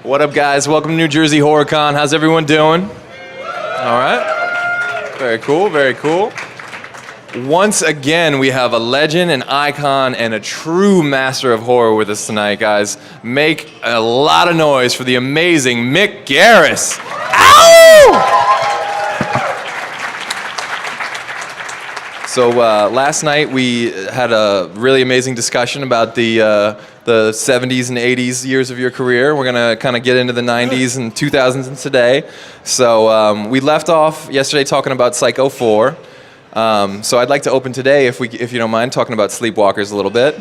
What up, guys? Welcome to New Jersey HorrorCon. How's everyone doing? All right. Very cool, very cool. Once again, we have a legend, an icon, and a true master of horror with us tonight, guys. Make a lot of noise for the amazing Mick Garris. Ow! So last night we had a really amazing discussion about the 70s and 80s years of your career. We're going to kind of get into the 90s and 2000s and today. So we left off yesterday talking about Psycho 4. So I'd like to open today, if you don't mind, talking about Sleepwalkers a little bit.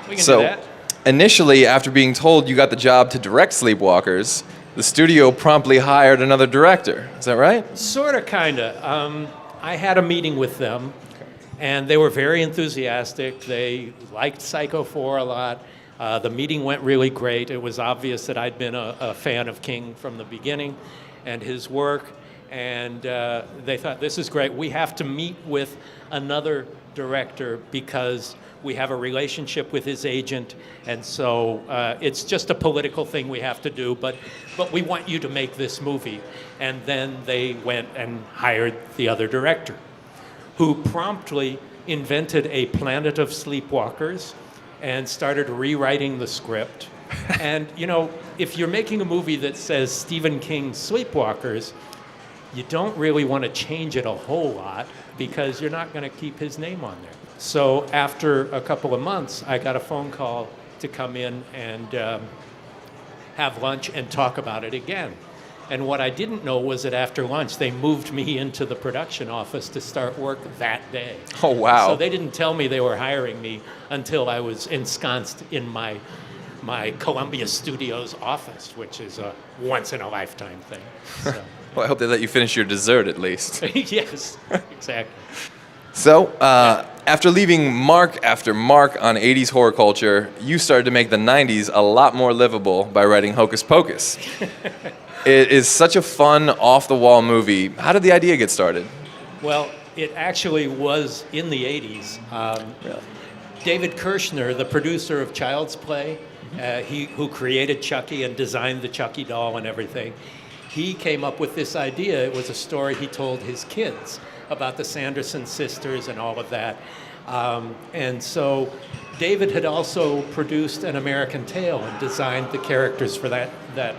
We can do that. Initially, after being told you got the job to direct Sleepwalkers, the studio promptly hired another director. Is that right? Sort of, kind of. I had a meeting with them, and they were very enthusiastic. They liked Psycho 4 a lot. The meeting went really great. It was obvious that I'd been a fan of King from the beginning and his work. And they thought, this is great. We have to meet with another director because we have a relationship with his agent. And so it's just a political thing we have to do, but we want you to make this movie. And then they went and hired the other director, who promptly invented a planet of sleepwalkers and started rewriting the script. And, you know, if you're making a movie that says Stephen King Sleepwalkers, you don't really want to change it a whole lot because you're not going to keep his name on there. So after a couple of months, I got a phone call to come in and have lunch and talk about it again. And what I didn't know was that after lunch, they moved me into the production office to start work that day. Oh, wow. So they didn't tell me they were hiring me until I was ensconced in my Columbia Studios office, which is a once-in-a-lifetime thing. So. Well, I hope they let you finish your dessert at least. Yes, exactly. So, after leaving mark after mark on 80s horror culture, you started to make the 90s a lot more livable by writing Hocus Pocus. It is such a fun, off-the-wall movie. How did the idea get started? Well, it actually was in the 80s. Really? David Kirshner, the producer of Child's Play, who created Chucky and designed the Chucky doll and everything, he came up with this idea. It was a story he told his kids about the Sanderson sisters and all of that. And so David had also produced An American Tail and designed the characters for that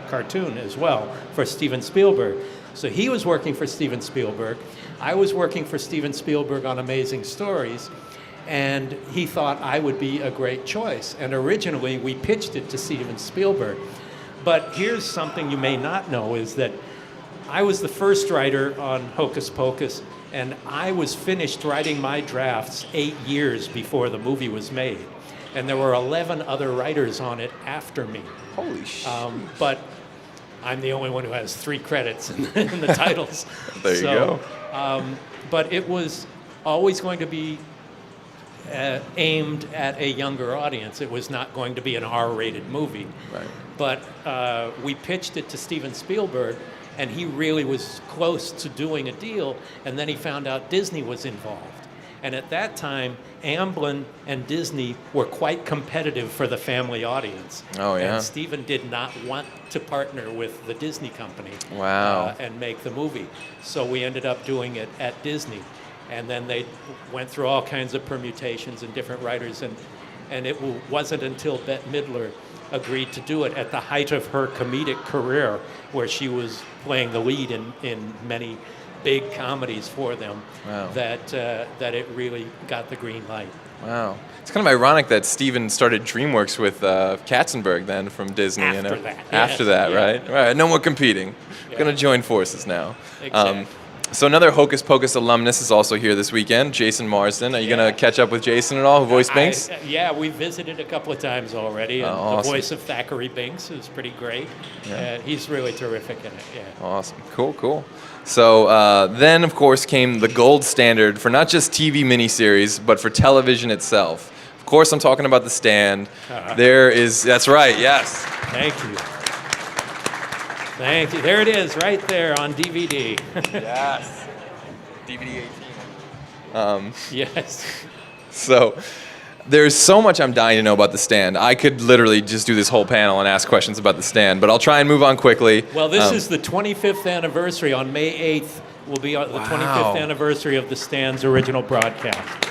cartoon as well for Steven Spielberg. So he was working for Steven Spielberg. I was working for Steven Spielberg on Amazing Stories. And he thought I would be a great choice. And originally we pitched it to Steven Spielberg. But here's something you may not know is that I was the first writer on Hocus Pocus, and I was finished writing my drafts 8 years before the movie was made. And there were 11 other writers on it after me. Holy shit. But I'm the only one who has 3 credits in the titles. There you go. But it was always going to be aimed at a younger audience. It was not going to be an R-rated movie. Right. But we pitched it to Steven Spielberg, and he really was close to doing a deal, and then he found out Disney was involved. And at that time, Amblin and Disney were quite competitive for the family audience. Oh, yeah. And Steven did not want to partner with the Disney company. Wow. And make the movie. So we ended up doing it at Disney. And then they went through all kinds of permutations and different writers, and it wasn't until Bette Midler agreed to do it at the height of her comedic career, where she was playing the lead in many big comedies for them, wow, that it really got the green light. Wow. It's kind of ironic that Steven started DreamWorks with Katzenberg then from Disney. After that, right? Right. No more competing. Yeah. Going to join forces now. Exactly. So another Hocus Pocus alumnus is also here this weekend, Jason Marsden. Are you going to catch up with Jason at all, who voiced Binks? Yeah, we visited a couple of times already. And awesome. The voice of Thackeray Binks is pretty great. Yeah. He's really terrific in it, yeah. Awesome. Cool. So then, of course, came the gold standard for not just TV miniseries, but for television itself. Of course, I'm talking about The Stand. That's right, yes. Thank you. Thank you. There it is, right there on DVD. Yes. DVD 18. Yes. So There's so much I'm dying to know about The Stand. I could literally just do this whole panel and ask questions about The Stand, but I'll try and move on quickly. Well, this is the 25th anniversary. On May 8th will be the 25th anniversary of The Stand's original broadcast.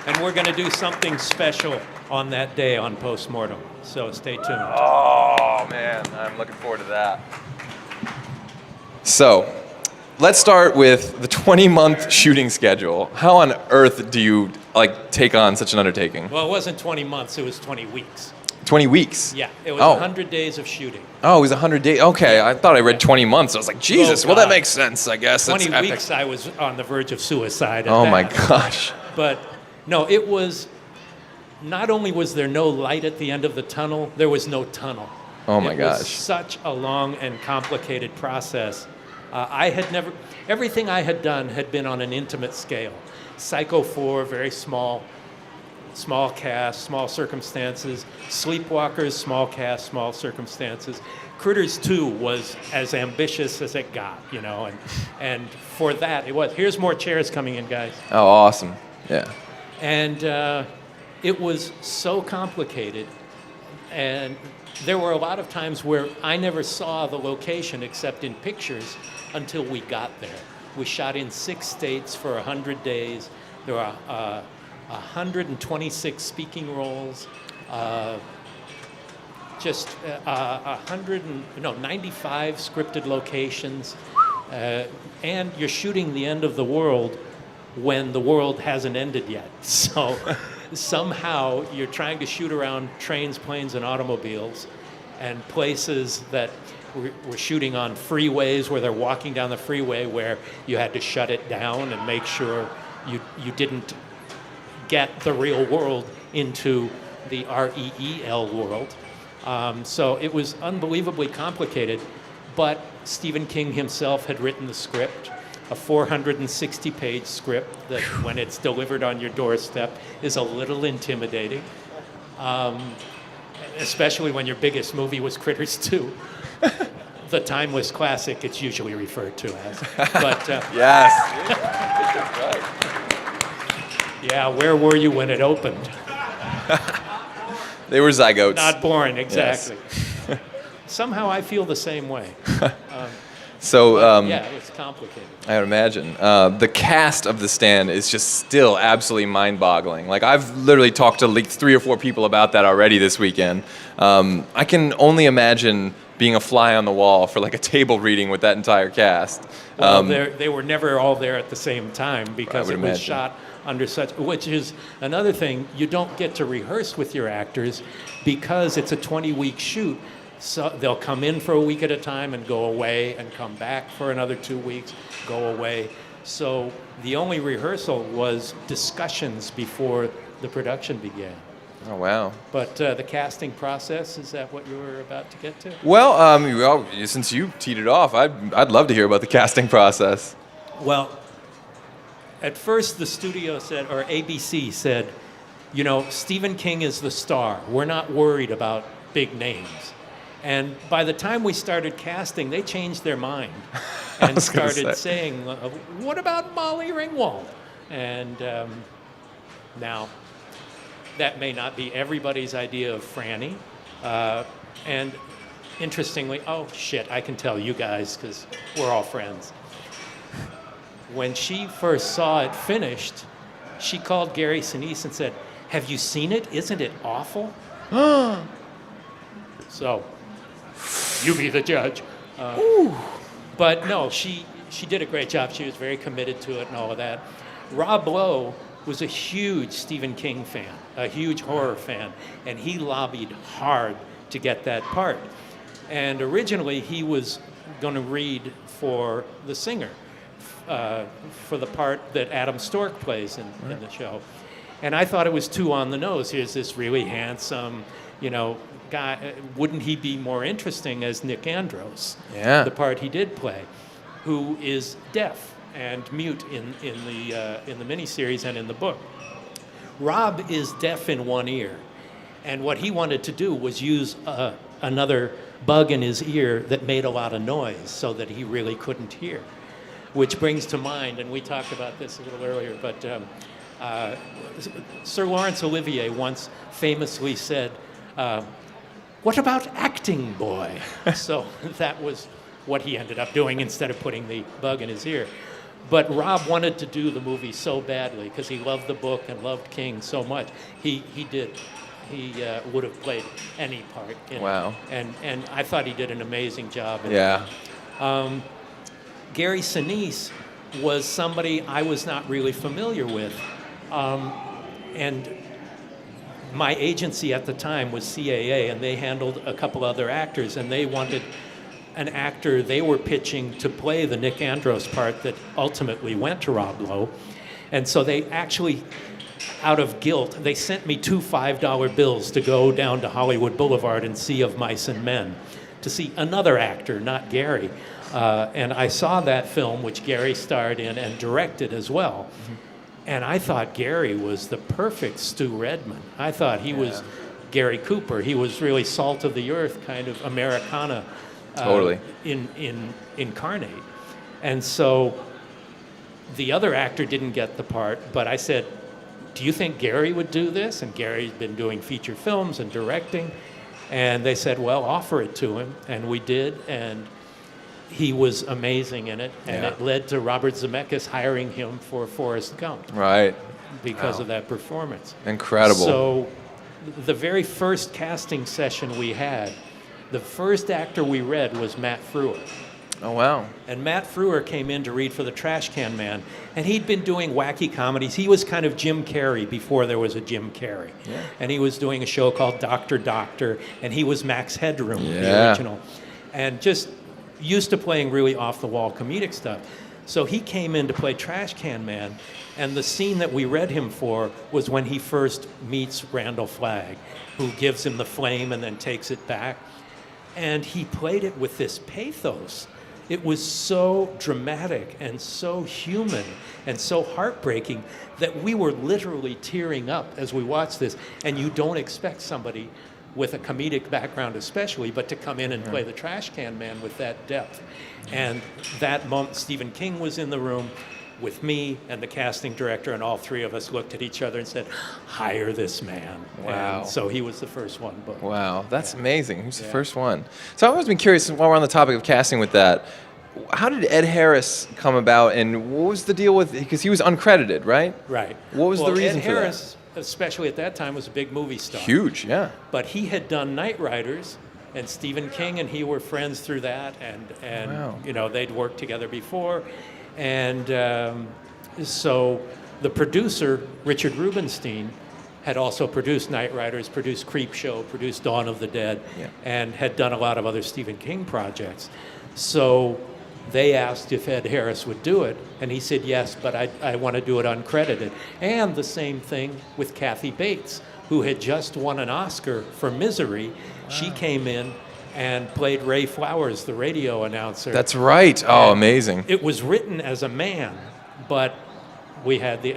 And we're going to do something special on that day on Postmortem. So stay tuned. Oh, man. I'm looking forward to that. So, let's start with the 20-month shooting schedule. How on earth do you take on such an undertaking? Well, it wasn't 20 months. It was 20 weeks. 20 weeks? Yeah. It was 100 days of shooting. Oh, it was 100 days. Okay. I thought I read 20 months. I was like, Jesus. Well, that makes sense, I guess. 20 That's weeks, I was on the verge of suicide. Oh, my gosh. But no, it was, not only was there no light at the end of the tunnel, there was no tunnel. Oh my gosh. It was such a long and complicated process. Everything I had done had been on an intimate scale. Psycho 4, very small cast, small circumstances. Sleepwalkers, small cast, small circumstances. Critters 2 was as ambitious as it got, and for that it was. Here's more chairs coming in, guys. Oh, awesome. Yeah. And it was so complicated, and there were a lot of times where I never saw the location except in pictures until we got there. We shot in 6 states for 100 days. There were 126 speaking roles, just 95 scripted locations, and you're shooting the end of the world when the world hasn't ended yet. So somehow you're trying to shoot around trains, planes, and automobiles, and places that we're shooting on freeways where they're walking down the freeway where you had to shut it down and make sure you didn't get the real world into the REEL world. So it was unbelievably complicated, but Stephen King himself had written the script, a 460-page script that when it's delivered on your doorstep is a little intimidating, especially when your biggest movie was Critters 2. The timeless classic, it's usually referred to as. But yes. Yeah, where were you when it opened? They were zygotes. Not born, exactly. Yes. Somehow I feel the same way. Yeah, it's complicated. I would imagine. The cast of The Stand is just still absolutely mind-boggling. I've literally talked to 3 or 4 people about that already this weekend. I can only imagine being a fly on the wall for a table reading with that entire cast. Well, they were never all there at the same time because it was shot under which is another thing, you don't get to rehearse with your actors because it's a 20-week shoot. So they'll come in for a week at a time and go away and come back for another 2 weeks, go away. So the only rehearsal was discussions before the production began. Oh, wow. But the casting process, is that what you were about to get to? Well, since you teed it off, I'd love to hear about the casting process. Well, at first the studio said, or ABC said, Stephen King is the star. We're not worried about big names. And by the time we started casting, they changed their mind and started saying, what about Molly Ringwald? And now, that may not be everybody's idea of Franny. And interestingly, oh shit, I can tell you guys because we're all friends. When she first saw it finished, she called Gary Sinise and said, have you seen it? Isn't it awful? So, you be the judge. But no, she did a great job. She was very committed to it and all of that. Rob Lowe was a huge Stephen King fan, a huge horror fan, and he lobbied hard to get that part. And originally he was going to read for the singer, for the part that Adam Stork plays in the show. And I thought it was too on the nose. Here's this really handsome, guy. Wouldn't he be more interesting as Nick Andros? Yeah. The part he did play, who is deaf and mute in the miniseries and in the book. Rob is deaf in one ear, and what he wanted to do was use another bug in his ear that made a lot of noise so that he really couldn't hear. Which brings to mind, and we talked about this a little earlier, but Sir Laurence Olivier once famously said, "What about acting, boy?" So that was what he ended up doing instead of putting the bug in his ear. But Rob wanted to do the movie so badly because he loved the book and loved King so much. He did. He would have played any part in Wow. it. And I thought he did an amazing job in it. Yeah. Gary Sinise was somebody I was not really familiar with. And my agency at the time was CAA, and they handled a couple other actors, and they wanted an actor they were pitching to play the Nick Andros part that ultimately went to Rob Lowe. And so they actually, out of guilt, they sent me 2 $5 bills to go down to Hollywood Boulevard and see Of Mice and Men, to see another actor, not Gary. And I saw that film, which Gary starred in and directed as well. And I thought Gary was the perfect Stu Redman. I thought he was Gary Cooper. He was really salt of the earth, kind of Americana Totally. incarnate. And so the other actor didn't get the part, but I said, "Do you think Gary would do this?" And Gary's been doing feature films and directing. And they said, "Well, offer it to him." And we did, and he was amazing in it. And Yeah. it led to Robert Zemeckis hiring him for Forrest Gump Right. because Wow. of that performance. Incredible. So the very first casting session we had, the first actor we read was Matt Frewer. Oh, wow. And Matt Frewer came in to read for the Trash Can Man, and he'd been doing wacky comedies. He was kind of Jim Carrey before there was a Jim Carrey. Yeah. And he was doing a show called Dr. Doctor, and he was Max Headroom, the Yeah. original. And just used to playing really off-the-wall comedic stuff. So he came in to play Trash Can Man, and the scene that we read him for was when he first meets Randall Flagg, who gives him the flame and then takes it back. And he played it with this pathos. It was so dramatic and so human and so heartbreaking that we were literally tearing up as we watched this. And you don't expect somebody with a comedic background especially, but to come in and play the Trash Can Man with that depth. And that moment, Stephen King was in the room with me and the casting director, and all three of us looked at each other and said, "Hire this man." Wow. And so he was the first one. But Wow, that's amazing. Who's the Yeah. first one? So I've always been curious, while we're on the topic of casting with that, how did Ed Harris come about, and what was the deal with, because he was uncredited, right? Right. What was the reason Ed for that? Harris, especially at that time, was a big movie star. Huge, yeah. But he had done Night Riders, and Stephen King and he were friends through that, and Wow. you know, they'd worked together before. And so the producer, Richard Rubenstein, had also produced Night Riders, produced Creepshow, produced Dawn of the Dead, Yeah. and had done a lot of other Stephen King projects. So they asked if Ed Harris would do it, and he said yes, but I want to do it uncredited. And the same thing with Kathy Bates, who had just won an Oscar for Misery. She came in and played Ray Flowers, the radio announcer. That's right. Oh, And amazing. It was written as a man, but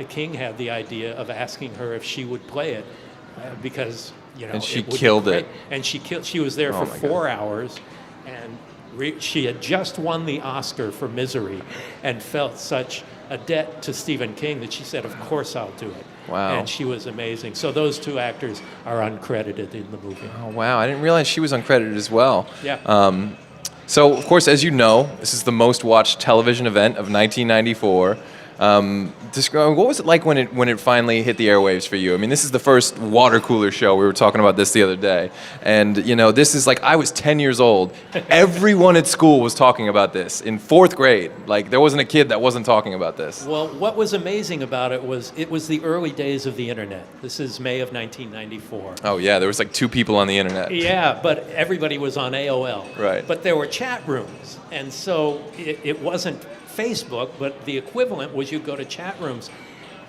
King had the idea of asking her if she would play it, because you know. And she it would be killed great. it. And she was there Oh for my 4 hours, and she had just won the Oscar for Misery, and felt such a debt to Stephen King that she said, "Of course I'll do it." Wow. And she was amazing. So those two actors are uncredited in the movie. Oh, wow. I didn't realize she was uncredited as well. Yeah. So, of course, as you know, this is the most watched television event of 1994. Describe, what was it like when it finally hit the airwaves for you? I mean, this is the first water cooler show. We were talking about this the other day. And, you know, this is like, I was 10 years old. Everyone at school was talking about this in 4th grade. Like, there wasn't a kid that wasn't talking about this. Well, what was amazing about it was the early days of the internet. This is May of 1994. Oh, yeah, there was like 2 people on the internet. Yeah, but everybody was on AOL. Right. But there were chat rooms, and so it wasn't Facebook, but the equivalent was you go to chat rooms,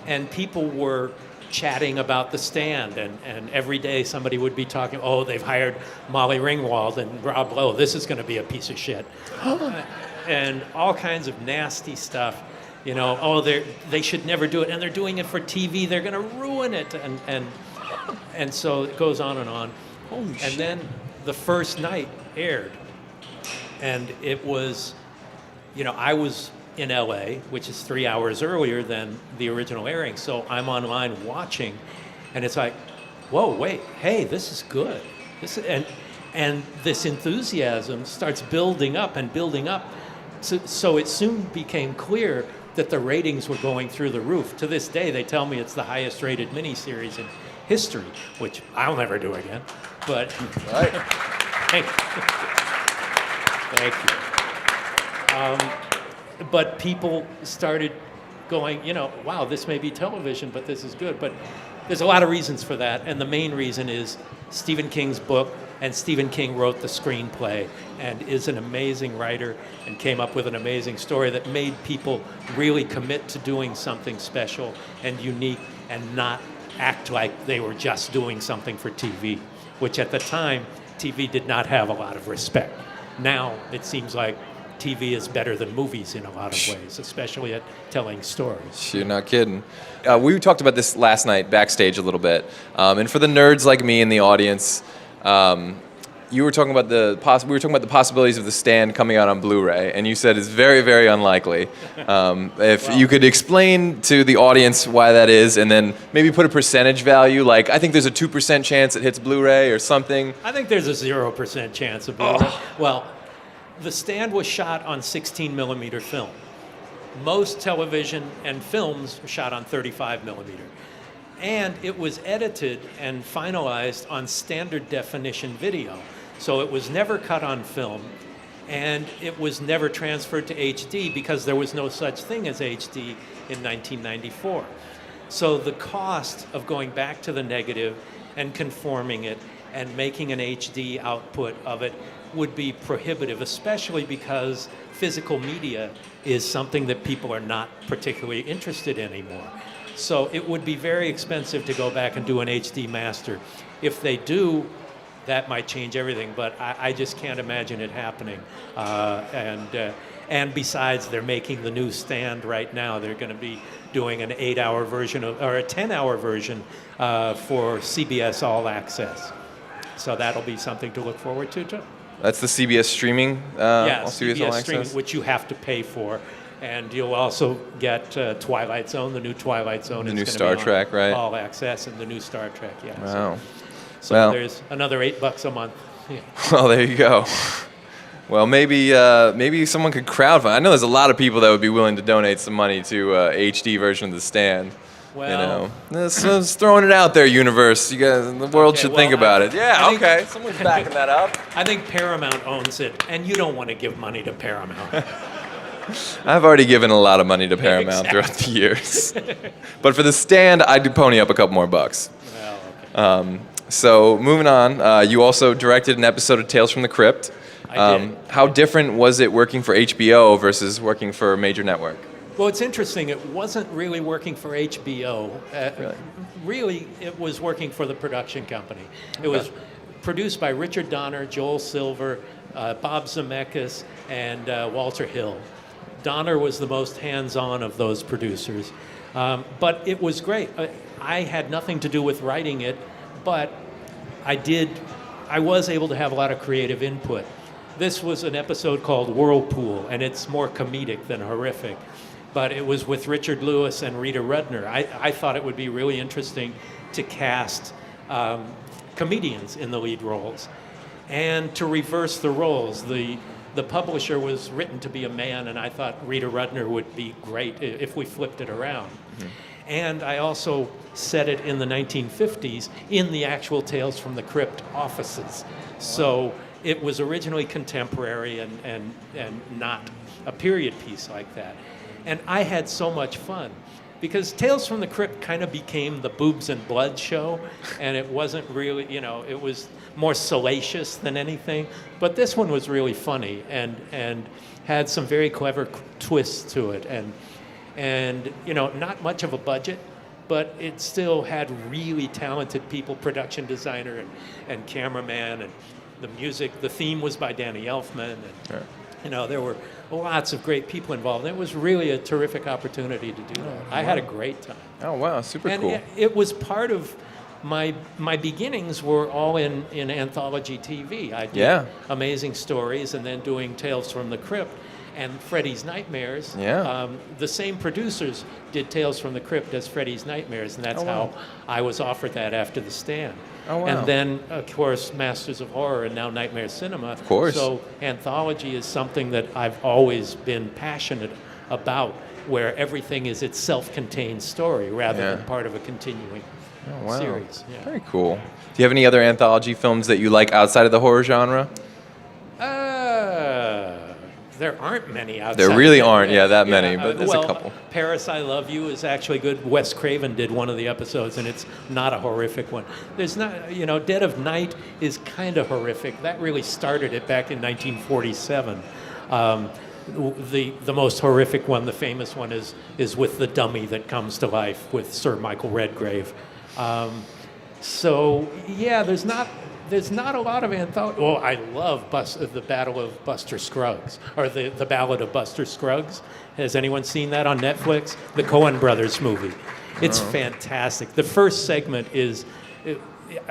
and people were chatting about The Stand, and every day somebody would be talking, "Oh, they've hired Molly Ringwald and Rob Lowe. This is going to be a piece of shit." And all kinds of nasty stuff. You know, "Oh, they should never do it, and they're doing it for TV. They're going to ruin it." And so it goes on and on. Holy shit. And then the first night aired, and it was, you know, I was in LA, which is 3 hours earlier than the original airing. So I'm online watching, and it's like, whoa, wait, hey, this is good. And this enthusiasm starts building up and building up. So it soon became clear that the ratings were going through the roof. To this day, they tell me it's the highest rated miniseries in history, which I'll never do again. But Right. thank you. Thank you. But people started going, wow, this may be television, but this is good. But there's a lot of reasons for that, and the main reason is Stephen King's book, and Stephen King wrote the screenplay and is an amazing writer and came up with an amazing story that made people really commit to doing something special and unique and not act like they were just doing something for TV, which at the time, TV did not have a lot of respect. Now it seems like TV is better than movies in a lot of ways, especially at telling stories. You're not kidding. We talked about this last night backstage a little bit, and for the nerds like me in the audience, you were talking about we were talking about the possibilities of The Stand coming out on Blu-ray, and you said it's very, very unlikely. If you could explain to the audience why that is, and then maybe put a percentage value, like I think there's a 2% chance it hits Blu-ray or something. I think there's a 0% chance of Blu-ray. Well, The Stand was shot on 16 millimeter film. Most television and films were shot on 35 millimeter. And it was edited and finalized on standard definition video. So it was never cut on film, and it was never transferred to HD because there was no such thing as HD in 1994. So the cost of going back to the negative and conforming it and making an HD output of it would be prohibitive, especially because physical media is something that people are not particularly interested in anymore. So it would be very expensive to go back and do an HD master. If they do, that might change everything, but I just can't imagine it happening. And besides, they're making the new Stand right now. They're going to be doing an 8-hour version or a 10-hour version for CBS All Access. So that'll be something to look forward to too. That's the CBS streaming. Yeah, CBS All streaming, Access? which you have to pay for. And you'll also get Twilight Zone, the new Twilight Zone. The is new gonna Star be on Trek, right? All Access, and the new Star Trek, yeah. Wow. So Well. there's another $8 a month. Yeah. Well, there you go. Well, maybe someone could crowdfund. I know there's a lot of people that would be willing to donate some money to HD version of The Stand. Well, just throwing it out there, universe. You guys, the world Okay, should well, think about it. Yeah, I think- okay. Someone's backing that up. I think Paramount owns it, and you don't want to give money to Paramount. I've already given a lot of money to Paramount throughout the years. But for The Stand, I'd pony up a couple more bucks. Well, okay. So moving on, you also directed an episode of Tales from the Crypt. I did. How different was it working for HBO versus working for a major network? Well, it's interesting. It wasn't really working for HBO. Really, it was working for the production company. It was produced by Richard Donner, Joel Silver, Bob Zemeckis, and Walter Hill. Donner was the most hands-on of those producers. But it was great. I had nothing to do with writing it, but I was able to have a lot of creative input. This was an episode called Whirlpool, and it's more comedic than horrific. But it was with Richard Lewis and Rita Rudner. I thought it would be really interesting to cast comedians in the lead roles and to reverse the roles. The publisher was written to be a man, and I thought Rita Rudner would be great if we flipped it around. Mm-hmm. And I also set it in the 1950s in the actual Tales from the Crypt offices. So it was originally contemporary and not a period piece like that. And I had so much fun because Tales from the Crypt kind of became the boobs and blood show, and it wasn't really, it was more salacious than anything. But this one was really funny and had some very clever twists to it, and not much of a budget, but it still had really talented people, production designer and cameraman, and the music. The theme was by Danny Elfman, and there were lots of great people involved. It was really a terrific opportunity to do that. I had a great time. Oh, wow, super cool. And it was part of my beginnings were all in anthology TV. I did Amazing Stories and then doing Tales from the Crypt. and Freddy's Nightmares. Yeah. The same producers did Tales from the Crypt as Freddy's Nightmares, and that's Oh, wow. how I was offered that after The Stand. Oh, wow. And then, of course, Masters of Horror and now Nightmare Cinema. Of course. So anthology is something that I've always been passionate about, where everything is its self-contained story rather Yeah. than part of a continuing Oh, wow. series. Yeah. Very cool. Do you have any other anthology films that you like outside of the horror genre? There aren't many outside. There really of aren't, that many, but there's well, a couple. Paris, I Love You is actually good. Wes Craven did one of the episodes, and it's not a horrific one. There's not, Dead of Night is kind of horrific. That really started it back in 1947. The most horrific one, the famous one, is with the dummy that comes to life with Sir Michael Redgrave. So yeah, there's not a lot of anthology. Oh, I love the Battle of Buster Scruggs, or the Ballad of Buster Scruggs. Has anyone seen that on Netflix? The Coen Brothers movie. It's fantastic. The first segment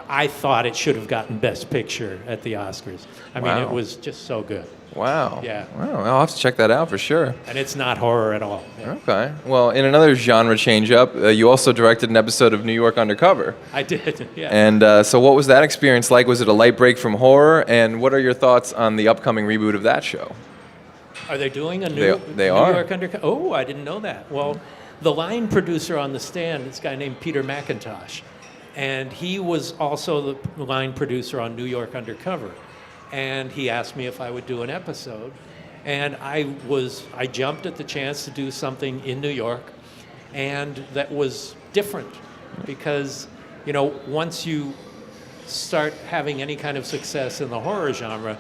I thought it should have gotten Best Picture at the Oscars. I mean, it was just so good. Wow. Yeah. Wow. I'll have to check that out for sure. And it's not horror at all. Yeah. Okay. Well, in another genre change-up, you also directed an episode of New York Undercover. I did, yeah. And so what was that experience like? Was it a light break from horror? And what are your thoughts on the upcoming reboot of that show? Are they doing a new They New are. York Undercover? Oh, I didn't know that. Well, the line producer on The Stand, this guy named Peter McIntosh, and he was also the line producer on New York Undercover. And he asked me if I would do an episode. And I jumped at the chance to do something in New York, and that was different because, once you start having any kind of success in the horror genre,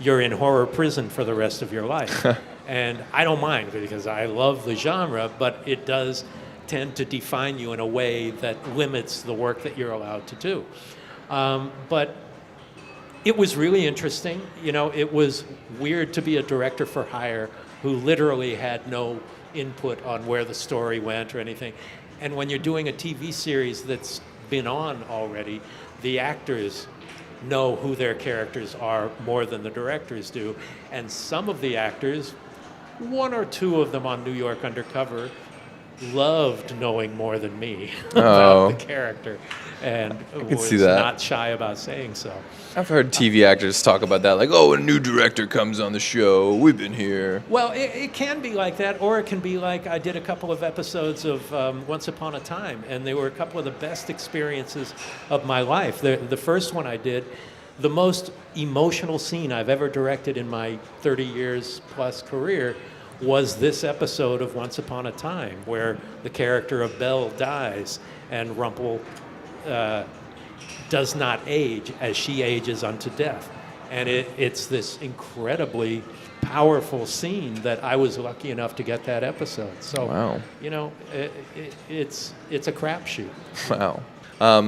you're in horror prison for the rest of your life. And I don't mind because I love the genre, but it does tend to define you in a way that limits the work that you're allowed to do. But it was really interesting. It was weird to be a director for hire who literally had no input on where the story went or anything. And when you're doing a TV series that's been on already, the actors know who their characters are more than the directors do. And some of the actors, one or two of them on New York Undercover, loved knowing more than me about the character, and was not shy about saying so. I've heard TV actors talk about that, like, oh, a new director comes on the show, we've been here. Well, it can be like that, or it can be like I did a couple of episodes of Once Upon a Time, and they were a couple of the best experiences of my life. The first one I did, the most emotional scene I've ever directed in my 30 years plus career was this episode of Once Upon a Time, where the character of Belle dies and Rumpel does not age as she ages unto death. And it's this incredibly powerful scene that I was lucky enough to get that episode. So, wow. It's a crapshoot. Wow.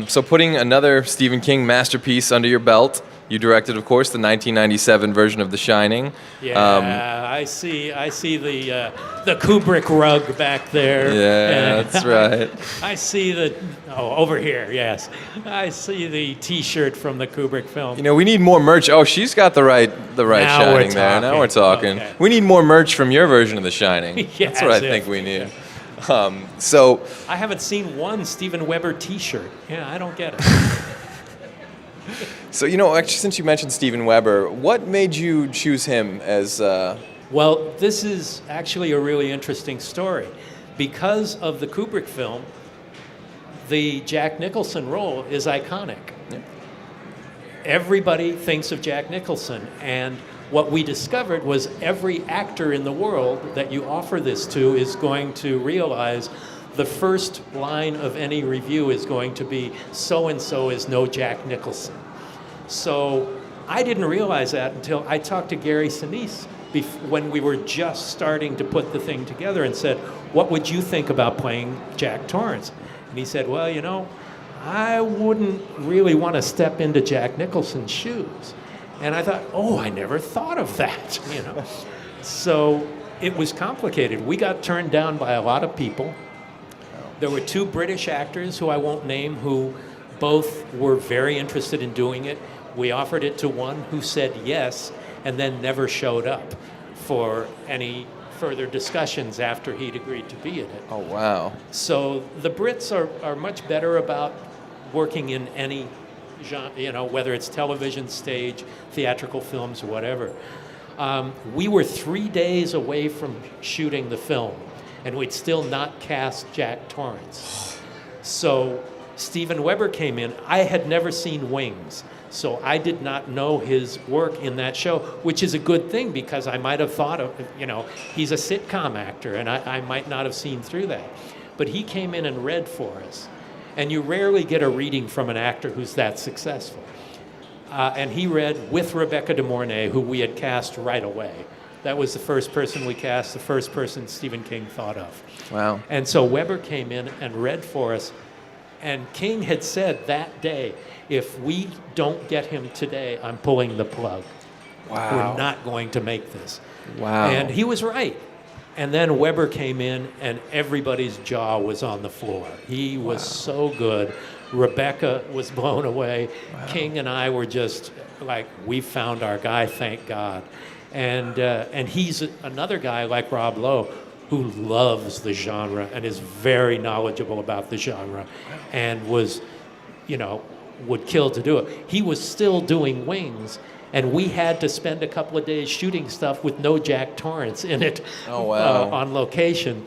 So putting another Stephen King masterpiece under your belt, you directed, of course, the 1997 version of The Shining. Yeah, I see the Kubrick rug back there. Yeah, that's right. I see over here, yes. I see the T-shirt from the Kubrick film. We need more merch. Oh, she's got the right Now Shining there. Now we're talking. Okay. We need more merch from your version of The Shining. Yeah, that's what I think we need. So I haven't seen one Steven Weber T-shirt. Yeah, I don't get it. So, actually, since you mentioned Steven Weber, what made you choose him as... Well, this is actually a really interesting story. Because of the Kubrick film, the Jack Nicholson role is iconic. Yeah. Everybody thinks of Jack Nicholson, and what we discovered was every actor in the world that you offer this to is going to realize the first line of any review is going to be, so-and-so is no Jack Nicholson. So I didn't realize that until I talked to Gary Sinise when we were just starting to put the thing together and said, what would you think about playing Jack Torrance? And he said, well, I wouldn't really want to step into Jack Nicholson's shoes. And I thought, I never thought of that, So it was complicated. We got turned down by a lot of people. There were two British actors who I won't name who both were very interested in doing it. We offered it to one who said yes and then never showed up for any further discussions after he'd agreed to be in it. Oh, wow. So the Brits are much better about working in any genre, whether it's television, stage, theatrical films, or whatever. We were 3 days away from shooting the film, and we'd still not cast Jack Torrance. So Steven Weber came in. I had never seen Wings, so I did not know his work in that show, which is a good thing because I might have thought of, he's a sitcom actor, and I might not have seen through that. But he came in and read for us. And you rarely get a reading from an actor who's that successful. And he read with Rebecca De Mornay, who we had cast right away. That was the first person we cast, the first person Stephen King thought of. Wow. And so Weber came in and read for us. And King had said that day, if we don't get him today, I'm pulling the plug. Wow. We're not going to make this. Wow. And he was right. And then Weber came in, and everybody's jaw was on the floor. He was so good. Rebecca was blown away. Wow. King and I were just like, we found our guy, thank God. And he's another guy like Rob Lowe who loves the genre and is very knowledgeable about the genre and was, would kill to do it. He was still doing Wings, and we had to spend a couple of days shooting stuff with no Jack Torrance in it. Oh, wow. On location,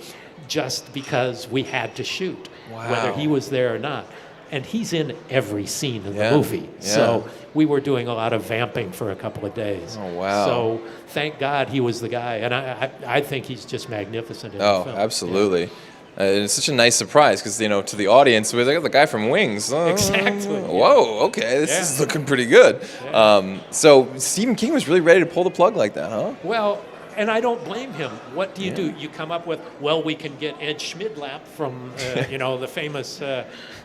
just because we had to shoot, wow. whether he was there or not. And he's in every scene in the Yeah. movie. Yeah. So we were doing a lot of vamping for a couple of days. Oh, wow. So thank God he was the guy. And I think he's just magnificent in the Oh, film. absolutely. It's such a nice surprise because, to the audience, we're like, oh, the guy from Wings. Exactly. Whoa, okay, this is looking pretty good. Yeah. So Stephen King was really ready to pull the plug like that, huh? Well, and I don't blame him. What do? You come up with, we can get Ed Schmidlap from, the famous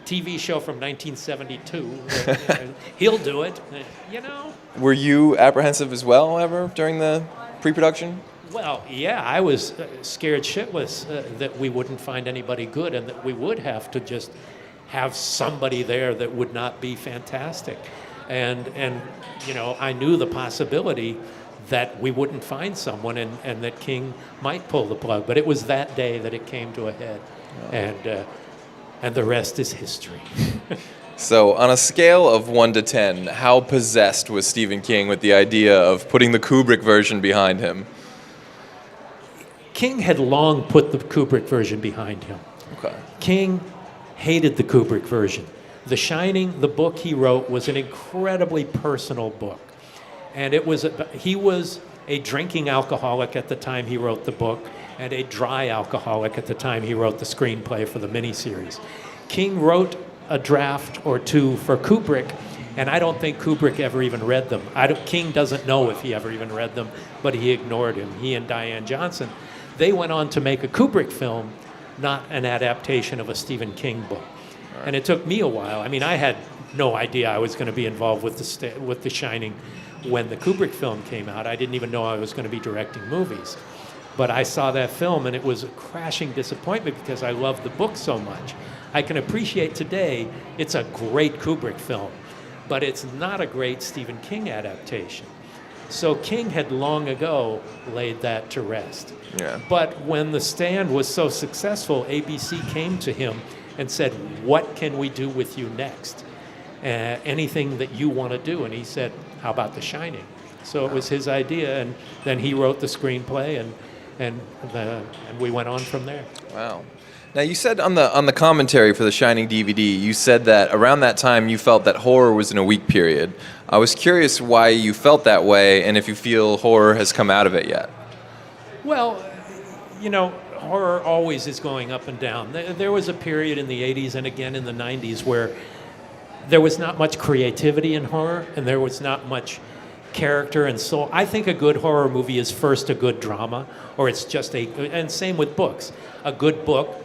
TV show from 1972. He'll do it, Were you apprehensive as well ever during the pre-production? Well, yeah, I was scared shitless that we wouldn't find anybody good and that we would have to just have somebody there that would not be fantastic. And I knew the possibility that we wouldn't find someone and that King might pull the plug. But it was that day that it came to a head. Oh. And the rest is history. So on a scale of 1 to 10, how possessed was Stephen King with the idea of putting the Kubrick version behind him? King had long put the Kubrick version behind him. Okay. King hated the Kubrick version. The Shining, the book he wrote, was an incredibly personal book. And he was a drinking alcoholic at the time he wrote the book and a dry alcoholic at the time he wrote the screenplay for the miniseries. King wrote a draft or two for Kubrick, and I don't think Kubrick ever even read them. King doesn't know if he ever even read them, but he ignored him. He and Diane Johnson, they went on to make a Kubrick film, not an adaptation of a Stephen King book. Right. And it took me a while. I mean, I had no idea I was going to be involved with The Shining when the Kubrick film came out. I didn't even know I was going to be directing movies. But I saw that film, and it was a crashing disappointment because I loved the book so much. I can appreciate today it's a great Kubrick film, but it's not a great Stephen King adaptation. So King had long ago laid that to rest. Yeah. But when The Stand was so successful, ABC came to him and said, what can we do with you next? Anything that you want to do? And he said, how about The Shining? So it was his idea, and then he wrote the screenplay, and we went on from there. Wow. Now you said on the commentary for the Shining DVD, you said that around that time you felt that horror was in a weak period. I was curious why you felt that way and if you feel horror has come out of it yet. Well, horror always is going up and down. There was a period in the 80s and again in the 90s where there was not much creativity in horror and there was not much character and soul. I think a good horror movie is first a good drama, or it's just and same with books. A good book,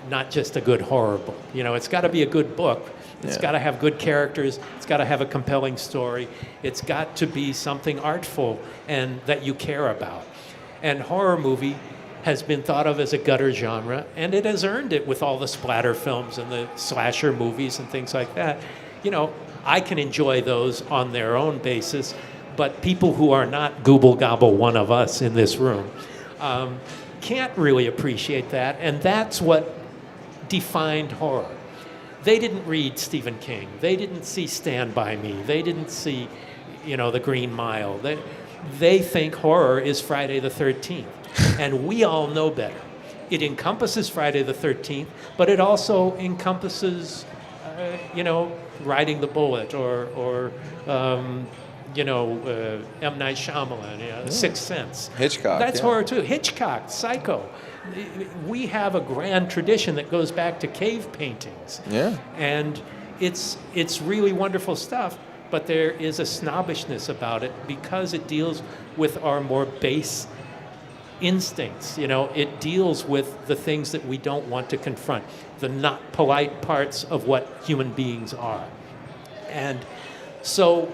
not just a good horror book. It's got to be a good book. It's got to have good characters. It's got to have a compelling story. It's got to be something artful and that you care about. And horror movie has been thought of as a gutter genre, and it has earned it with all the splatter films and the slasher movies and things like that. I can enjoy those on their own basis, but people who are not gooble gobble one of us in this room can't really appreciate that, and that's what defined horror. They didn't read Stephen King. They didn't see Stand By Me. They didn't see, The Green Mile. They think horror is Friday the 13th, and we all know better. It encompasses Friday the 13th, but it also encompasses, Riding the Bullet or M. Night Shyamalan, Sixth Sense. Hitchcock. That's horror too. Hitchcock, Psycho. We have a grand tradition that goes back to cave paintings. Yeah. And it's really wonderful stuff, but there is a snobbishness about it because it deals with our more base instincts. It deals with the things that we don't want to confront, the not polite parts of what human beings are. And so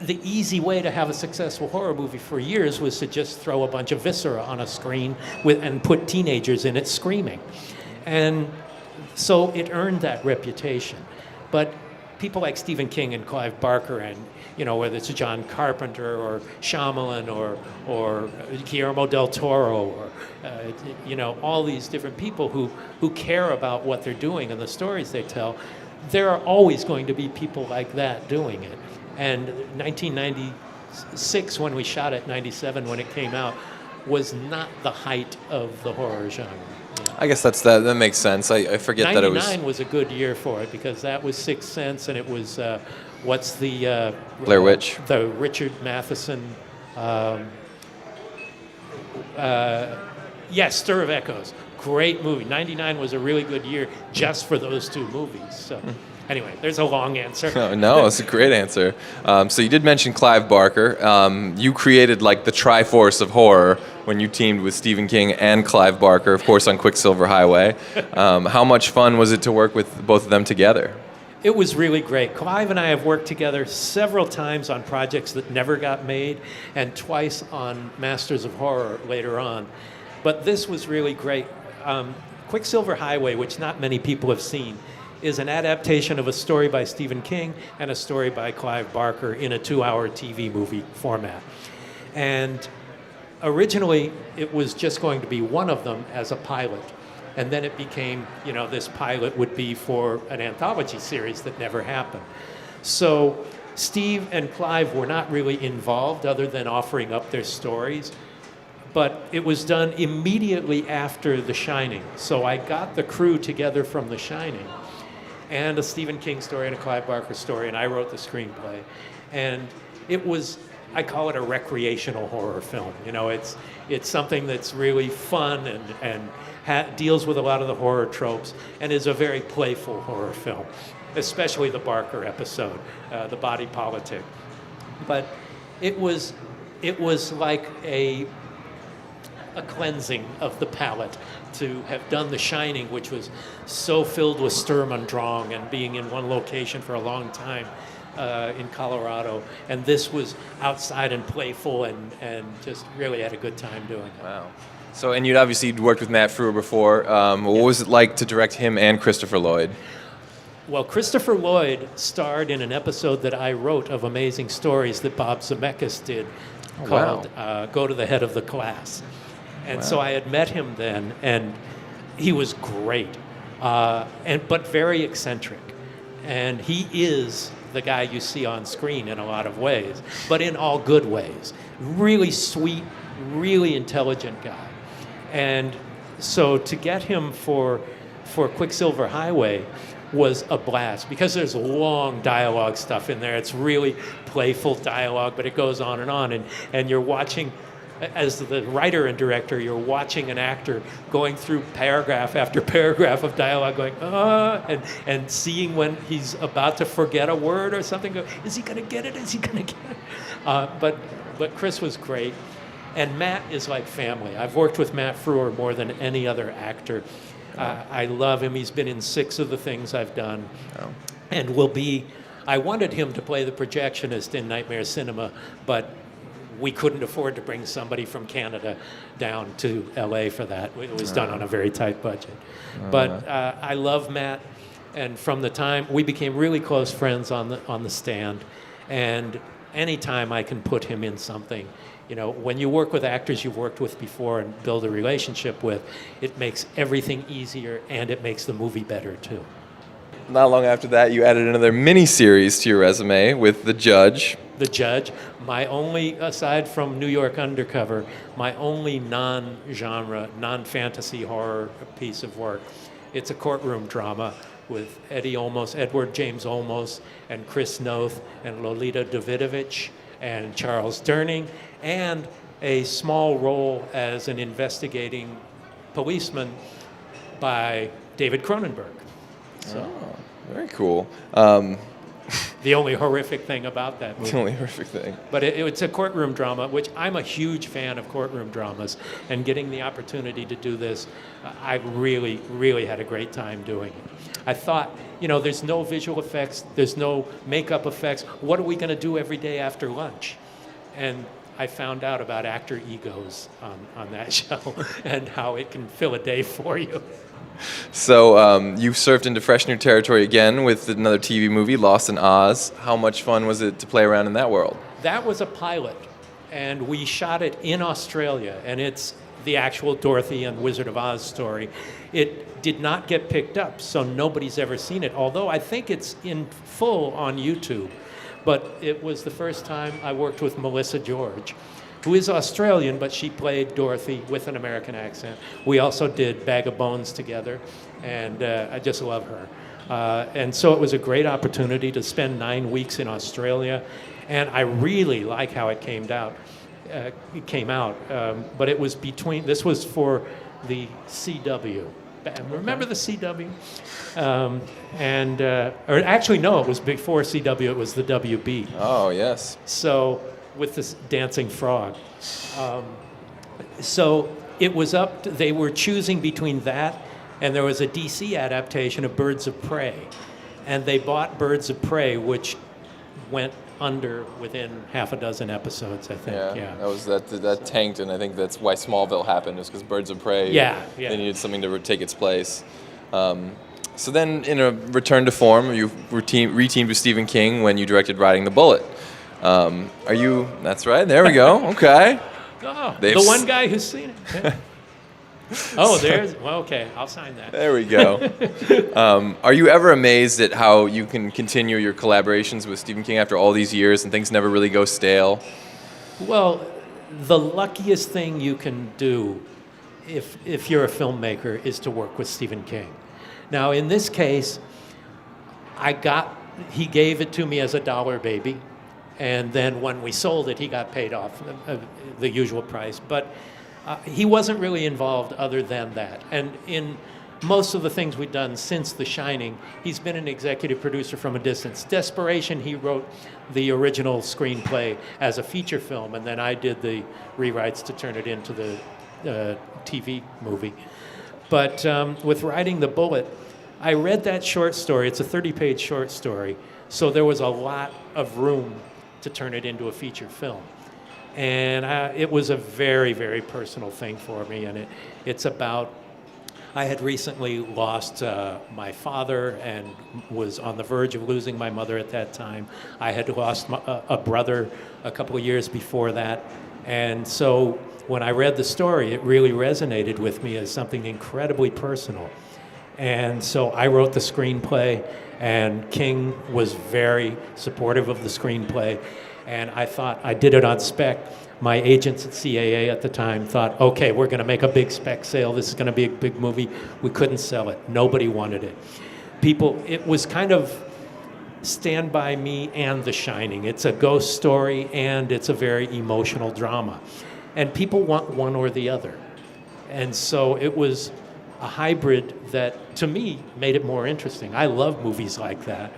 the easy way to have a successful horror movie for years was to just throw a bunch of viscera on a screen and put teenagers in it screaming. And so it earned that reputation. But people like Stephen King and Clive Barker and, whether it's John Carpenter or Shyamalan or Guillermo del Toro or, all these different people who care about what they're doing and the stories they tell, there are always going to be people like that doing it. And 1996, when we shot it, 97 when it came out, was not the height of the horror genre. I guess that makes sense. I forget that it was... 99 was a good year for it because that was Sixth Sense, and it was, what's the... Blair Witch. The Richard Matheson... Stir of Echoes. Great movie. 99 was a really good year just for those two movies. So... Anyway, there's a long answer. No, it's a great answer. So you did mention Clive Barker. You created like the Triforce of horror when you teamed with Stephen King and Clive Barker, of course, on Quicksilver Highway. How much fun was it to work with both of them together? It was really great. Clive and I have worked together several times on projects that never got made and twice on Masters of Horror later on. But this was really great. Quicksilver Highway, which not many people have seen, is an adaptation of a story by Stephen King and a story by Clive Barker in a 2-hour TV movie format. And originally, it was just going to be one of them as a pilot. And then it became, this pilot would be for an anthology series that never happened. So Steve and Clive were not really involved other than offering up their stories. But it was done immediately after The Shining. So I got the crew together from The Shining and a Stephen King story and a Clive Barker story, and I wrote the screenplay. And it was, I call it a recreational horror film. It's something that's really fun and deals with a lot of the horror tropes and is a very playful horror film, especially the Barker episode, the body politic. But it was like a cleansing of the palate to have done The Shining, which was so filled with Sturm und Drang and being in one location for a long time in Colorado. And this was outside and playful and just really had a good time doing it. Wow. So, and you'd obviously worked with Matt Frewer before. What was it like to direct him and Christopher Lloyd? Well, Christopher Lloyd starred in an episode that I wrote of Amazing Stories that Bob Zemeckis did called Go to the Head of the Class. And so I had met him then, and he was great, but very eccentric. And he is the guy you see on screen in a lot of ways, but in all good ways. Really sweet, really intelligent guy. And so to get him for Quicksilver Highway was a blast because there's long dialogue stuff in there. It's really playful dialogue, but it goes on, and you're watching. As the writer and director, you're watching an actor going through paragraph after paragraph of dialogue going, and seeing when he's about to forget a word or something. Go, is he going to get it? Is he going to get it? But Chris was great. And Matt is like family. I've worked with Matt Frewer more than any other actor. I love him. He's been in 6 of the things I've done. And will be. I wanted him to play the projectionist in Nightmare Cinema, but we couldn't afford to bring somebody from Canada down to LA for that. It was done on a very tight budget. But I love Matt, and from the time we became really close friends on the Stand, and anytime I can put him in something, when you work with actors you've worked with before and build a relationship with, it makes everything easier and it makes the movie better too. Not long after that, you added another mini-series to your resume with The Judge. The Judge, aside from New York Undercover, my only non-genre, non-fantasy horror piece of work. It's a courtroom drama with Edward James Olmos, and Chris Noth, and Lolita Davidovich, and Charles Durning, and a small role as an investigating policeman by David Cronenberg. So, very cool. the only horrific thing about that movie. The only horrific thing. But it's a courtroom drama, which I'm a huge fan of courtroom dramas, and getting the opportunity to do this, I really, really had a great time doing it. I thought, there's no visual effects, there's no makeup effects. What are we going to do every day after lunch? And I found out about actor egos on that show and how it can fill a day for you. So you surfed into fresh new territory again with another TV movie, Lost in Oz. How much fun was it to play around in that world? That was a pilot, and we shot it in Australia, and it's the actual Dorothy and Wizard of Oz story. It did not get picked up, so nobody's ever seen it, although I think it's in full on YouTube. But it was the first time I worked with Melissa George, who is Australian, but she played Dorothy with an American accent. We also did Bag of Bones together, and I just love her. And so it was a great opportunity to spend 9 weeks in Australia, and I really like how it came out. But it was this was for the CW. Remember the CW? Or actually, no, it was before CW, it was the WB. Oh, yes. So, with this dancing frog. So it was they were choosing between that, and there was a DC adaptation of Birds of Prey. And they bought Birds of Prey, which went under within half a dozen episodes, I think. Yeah. That tanked, and I think that's why Smallville happened, is because Birds of Prey, they needed something to take its place. So then, in a return to form, you reteamed with Stephen King when you directed Riding the Bullet. That's right, there we go, okay. Oh, the one guy who's seen it. Okay, I'll sign that. There we go. Are you ever amazed at how you can continue your collaborations with Stephen King after all these years and things never really go stale? Well, the luckiest thing you can do if you're a filmmaker is to work with Stephen King. Now, in this case, he gave it to me as a dollar baby, and then when we sold it, he got paid off the usual price. But he wasn't really involved other than that. And in most of the things we've done since The Shining, he's been an executive producer from a distance. Desperation, he wrote the original screenplay as a feature film, and then I did the rewrites to turn it into the TV movie. But with Riding the Bullet, I read that short story. It's a 30-page short story, so there was a lot of room to turn it into a feature film. And it was a very, very personal thing for me. And it's about, I had recently lost my father and was on the verge of losing my mother at that time. I had lost a brother a couple of years before that. And so when I read the story, it really resonated with me as something incredibly personal. And so I wrote the screenplay, and King was very supportive of the screenplay. And I thought, I did it on spec. My agents at CAA at the time thought, okay, we're going to make a big spec sale. This is going to be a big movie. We couldn't sell it. Nobody wanted it. It was kind of Stand By Me and The Shining. It's a ghost story, and it's a very emotional drama. And people want one or the other. And so it was a hybrid that, to me, made it more interesting. I love movies like that.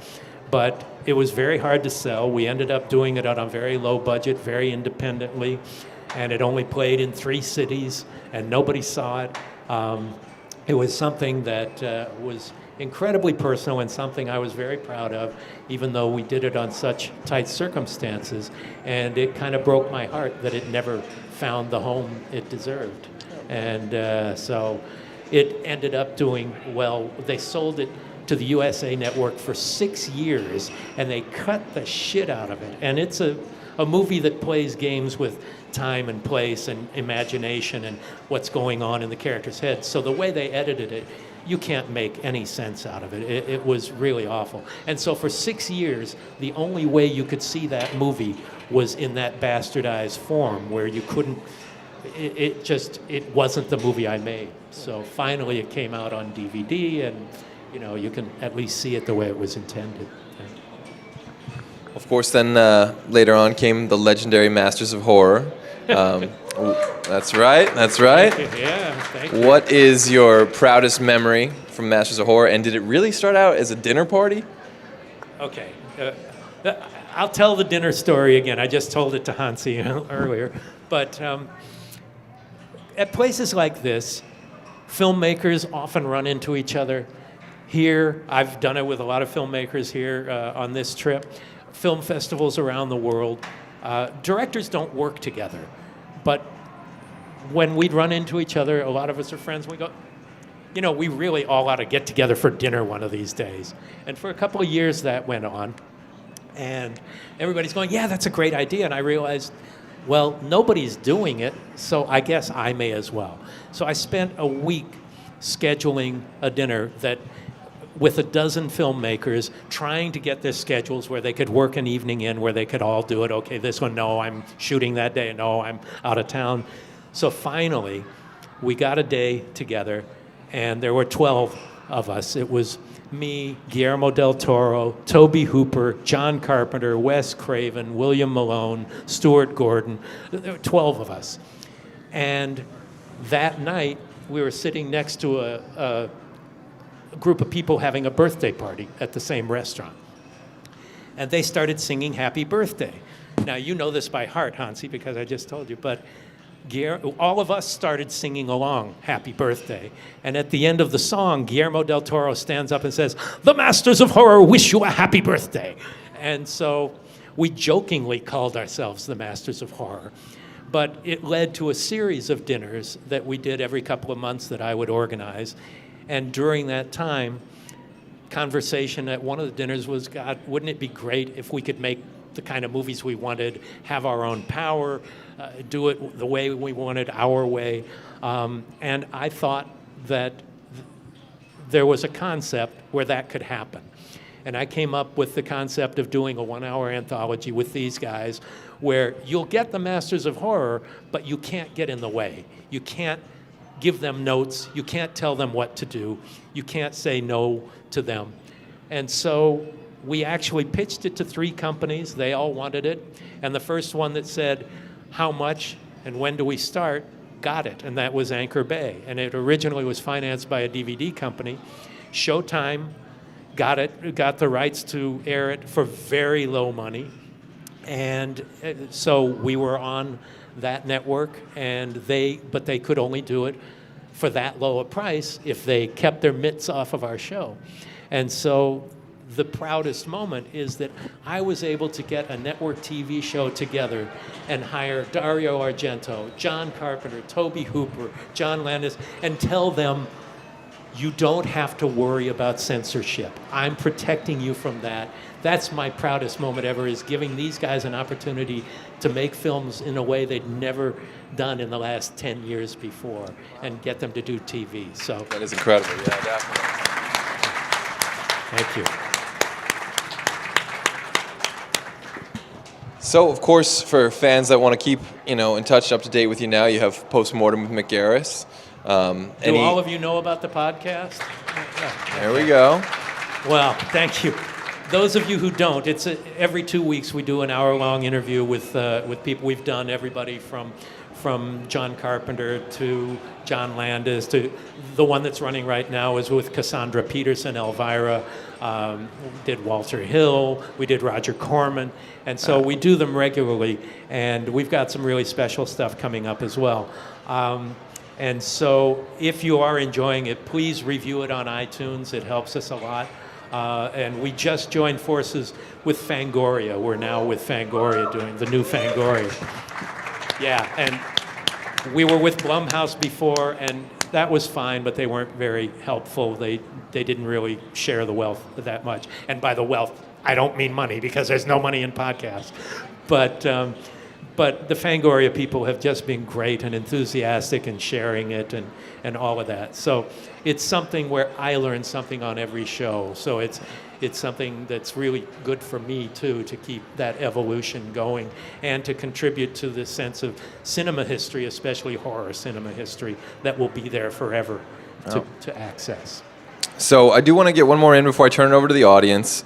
But it was very hard to sell. We ended up doing it on a very low budget, very independently, and it only played in 3 cities, and nobody saw it. It was something that was incredibly personal and something I was very proud of, even though we did it on such tight circumstances, and it kind of broke my heart that it never found the home it deserved. And so it ended up doing well. They sold it to the USA Network for 6 years, and they cut the shit out of it. And it's a a movie that plays games with time and place and imagination and what's going on in the characters' heads. So the way they edited it, you can't make any sense out of it. It was really awful. And so for 6 years, the only way you could see that movie was in that bastardized form where you couldn't, it wasn't the movie I made. So finally it came out on DVD, and you can at least see it the way it was intended. Of course, then later on came the legendary Masters of Horror. That's right. Yeah, thank you. What is your proudest memory from Masters of Horror, and did it really start out as a dinner party? Okay. I'll tell the dinner story again. I just told it to Hansi earlier. But at places like this, filmmakers often run into each other. Here, I've done it with a lot of filmmakers here on this trip. Film festivals around the world. Directors don't work together. But when we'd run into each other, a lot of us are friends, we go, we really all ought to get together for dinner one of these days. And for a couple of years that went on. And everybody's going, yeah, that's a great idea. And I realized, well, nobody's doing it, so I guess I may as well. So I spent a week scheduling a dinner with a dozen filmmakers, trying to get their schedules where they could work an evening in, where they could all do it. Okay, this one, no, I'm shooting that day. No, I'm out of town. So finally, we got a day together, and there were 12 of us. It was me, Guillermo del Toro, Tobe Hooper, John Carpenter, Wes Craven, William Malone, Stuart Gordon. There were 12 of us. And that night, we were sitting next to a group of people having a birthday party at the same restaurant. And they started singing Happy Birthday. Now, you know this by heart, Hansi, because I just told you, but all of us started singing along Happy Birthday. And at the end of the song, Guillermo del Toro stands up and says, "The Masters of Horror wish you a happy birthday." And so we jokingly called ourselves the Masters of Horror. But it led to a series of dinners that we did every couple of months that I would organize. And during that time, conversation at one of the dinners was, God, wouldn't it be great if we could make the kind of movies we wanted, have our own power, do it the way we wanted, our way. And I thought that there was a concept where that could happen. And I came up with the concept of doing a 1-hour anthology with these guys where you'll get the Masters of Horror, but you can't get in the way. You can't give them notes. You can't tell them what to do. You can't say no to them. And so we actually pitched it to 3 companies. They all wanted it. And the first one that said, how much and when do we start, got it. And that was Anchor Bay. And it originally was financed by a DVD company. Showtime got the rights to air it for very low money. And so we were on that network, but they could only do it for that low a price if they kept their mitts off of our show. And so the proudest moment is that I was able to get a network TV show together and hire Dario Argento, John Carpenter, Tobe Hooper, John Landis, and tell them, you don't have to worry about censorship. I'm protecting you from that. That's my proudest moment ever, is giving these guys an opportunity to make films in a way they'd never done in the last 10 years before and get them to do TV. So that is incredible. Yeah, definitely. Thank you. So, of course, for fans that want to keep, in touch, up to date with you now, you have Postmortem with Mick Garris. Do all of you know about the podcast? There we go. Well, thank you. Those of you who don't, it's every 2 weeks we do an hour-long interview with people. We've done everybody from John Carpenter to John Landis to the one that's running right now is with Cassandra Peterson, Elvira. We did Walter Hill. We did Roger Corman. And so we do them regularly. And we've got some really special stuff coming up as well. And so if you are enjoying it, please review it on iTunes. It helps us a lot. And we just joined forces with Fangoria. We're now with Fangoria doing the new Fangoria. Yeah, and we were with Blumhouse before, and that was fine, but they weren't very helpful. They didn't really share the wealth that much. And by the wealth, I don't mean money, because there's no money in podcasts. But the Fangoria people have just been great and enthusiastic and sharing it and all of that. So it's something where I learn something on every show. So it's something that's really good for me too, to keep that evolution going and to contribute to the sense of cinema history, especially horror cinema history, that will be there forever to access. So I do want to get one more in before I turn it over to the audience.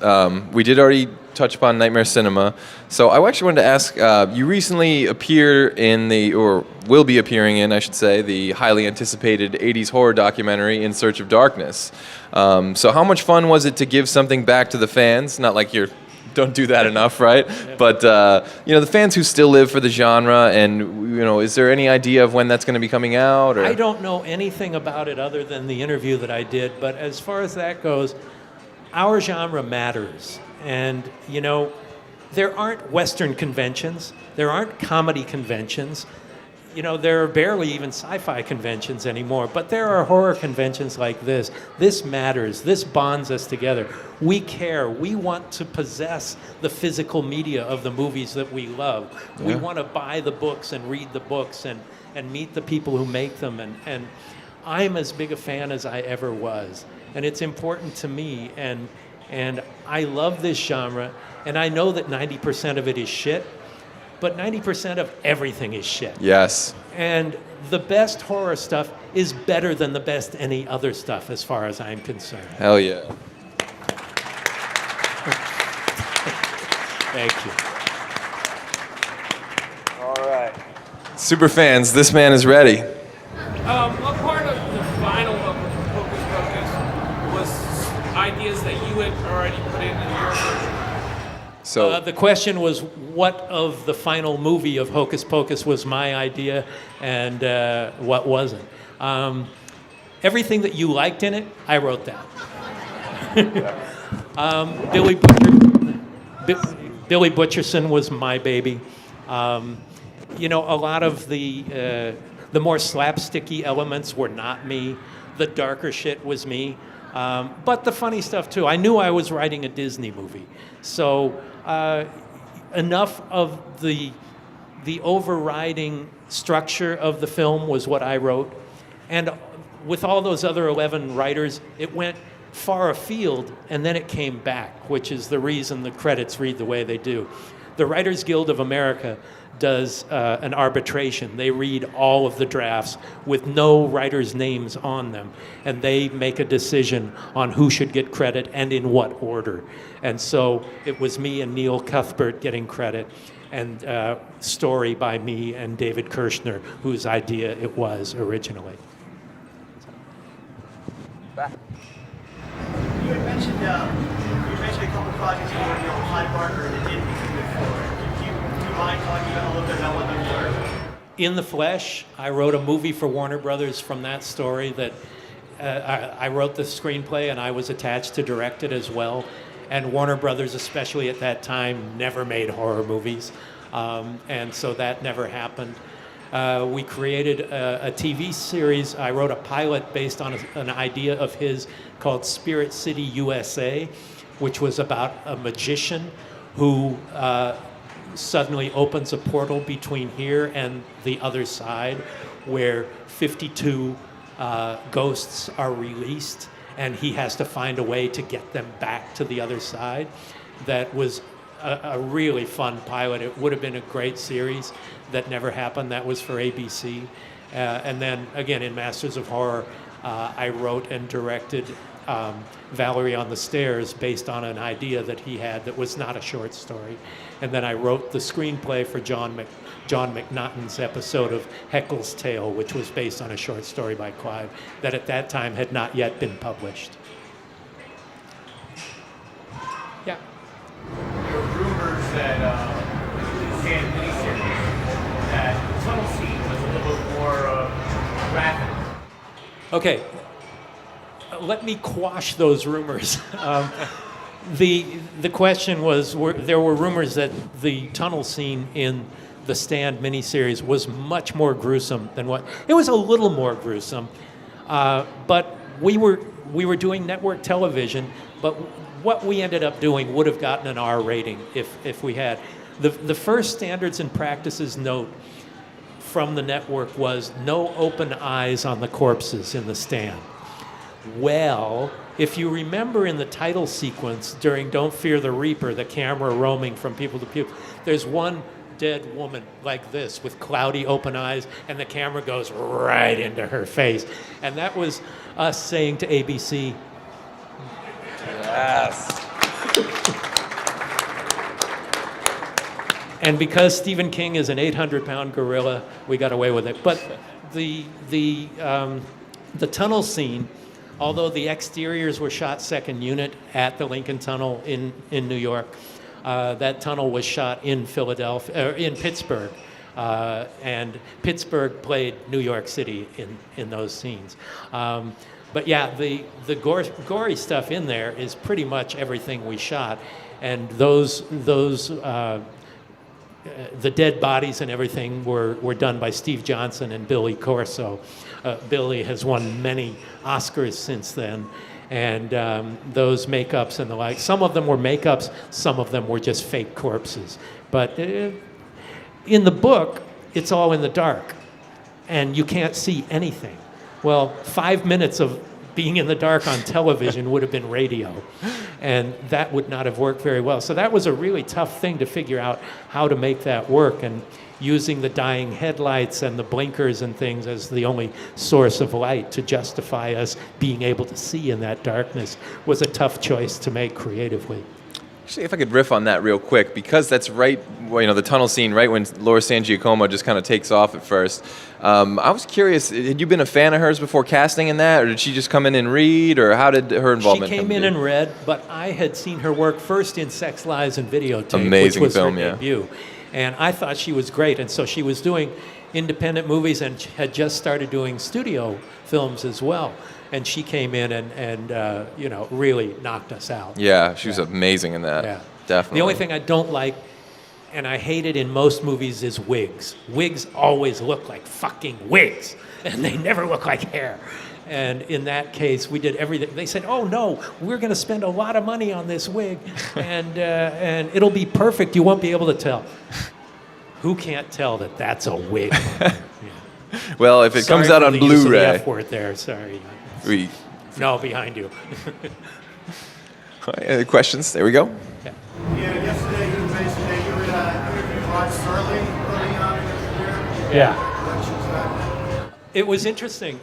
We did already touch upon Nightmare Cinema. So I actually wanted to ask, you recently appear in or will be appearing in, I should say, the highly anticipated 80s horror documentary In Search of Darkness. So how much fun was it to give something back to the fans? Not like you're don't do that enough, right? Yep. But the fans who still live for the genre, and is there any idea of when that's going to be coming out? Or? I don't know anything about it other than the interview that I did. But as far as that goes, our genre matters, and there aren't Western conventions, there aren't comedy conventions. There are barely even sci-fi conventions anymore, but there are horror conventions like this. This matters. This bonds us together. We care. We want to possess the physical media of the movies that we love. Yeah. We want to buy the books and read the books and meet the people who make them. And I'm as big a fan as I ever was. And it's important to me. And I love this genre. And I know that 90% of it is shit. But 90% of everything is shit. Yes. And the best horror stuff is better than the best any other stuff, as far as I'm concerned. Hell yeah. Thank you. All right. Super fans, this man is ready. What part of the final of Hocus Pocus was ideas that you had already put in your version? So the question was, what of the final movie of Hocus Pocus was my idea and what wasn't? Everything that you liked in it, I wrote that. Billy Butcherson was my baby. A lot of the more slapsticky elements were not me. The darker shit was me. But the funny stuff too. I knew I was writing a Disney movie. So enough of the overriding structure of the film was what I wrote. And with all those other 11 writers, it went far afield and then it came back, which is the reason the credits read the way they do. The Writers Guild of America does an arbitration. They read all of the drafts with no writers' names on them, and they make a decision on who should get credit and in what order. And so it was me and Neil Cuthbert getting credit, and story by me and David Kirshner, whose idea it was originally. You had mentioned a couple projects you were working on Hyde Parker that didn't move forward. Do you mind talking a little bit about what those were? In the Flesh, I wrote a movie for Warner Brothers from that story that I wrote the screenplay and I was attached to direct it as well. And Warner Brothers, especially at that time, never made horror movies. And so that never happened. We created a TV series. I wrote a pilot based on an idea of his called Spirit City, USA, which was about a magician who suddenly opens a portal between here and the other side, where 52 ghosts are released, and he has to find a way to get them back to the other side. That was a really fun pilot. It would have been a great series. That never happened. That was for ABC. And then again, in Masters of Horror, I wrote and directed Valerie on the Stairs based on an idea that he had that was not a short story. And then I wrote the screenplay for John McNaughton's episode of Heckle's Tale, which was based on a short story by Clive that at that time had not yet been published. Yeah. There were rumors that the Stand miniseries, that the tunnel scene was a little bit more graphic. Okay, let me quash those rumors. The question was, there were rumors that the tunnel scene in the Stand miniseries was much more gruesome than what it was. A little more gruesome, but we were doing network television. But what we ended up doing would have gotten an R rating if we had. The first standards and practices note from the network was no open eyes on the corpses in The Stand. Well, if you remember in the title sequence during Don't Fear the Reaper, the camera roaming from people to people, there's one dead woman like this with cloudy open eyes, and the camera goes right into her face. And that was us saying to ABC, Yes. and because Stephen King is an 800-pound gorilla, we got away with it. But the tunnel scene, although the exteriors were shot second unit at the Lincoln Tunnel in New York, that tunnel was shot in in Pittsburgh, and Pittsburgh played New York City in those scenes. But yeah, the gory stuff in there is pretty much everything we shot, and the dead bodies and everything were done by Steve Johnson and Billy Corso. Billy has won many Oscars since then, and those makeups and the like. Some of them were makeups, some of them were just fake corpses. But in the book, it's all in the dark, and you can't see anything. Well, 5 minutes of being in the dark on television would have been radio, and that would not have worked very well. So that was a really tough thing to figure out how to make that work, and using the dying headlights and the blinkers and things as the only source of light to justify us being able to see in that darkness was a tough choice to make creatively. Actually, if I could riff on that real quick, because that's right, well, the tunnel scene, right when Laura San Giacomo just kind of takes off at first. I was curious, had you been a fan of hers before casting in that, or did she just come in and read, or how did her involvement She came in and read, but I had seen her work first in Sex, Lies, and Videotape, Amazing which was film, her yeah. debut. And I thought she was great, and so she was doing independent movies and had just started doing studio films as well. And she came in and really knocked us out. Yeah, she was amazing in that. Yeah. Definitely. The only thing I don't like, and I hate it in most movies, is wigs. Wigs always look like fucking wigs, and they never look like hair. And in that case, we did everything. They said, "Oh no, we're going to spend a lot of money on this wig, and it'll be perfect. You won't be able to tell." Who can't tell that that's a wig? Yeah. Well, if it comes Sorry out for on the use of the Blu-ray, F word there. Sorry. we No, behind you. questions. There we go. Yeah. Yeah, yesterday you mentioned that you would interview Rod Serling early on in your career. Yeah. Questions about that? It was interesting.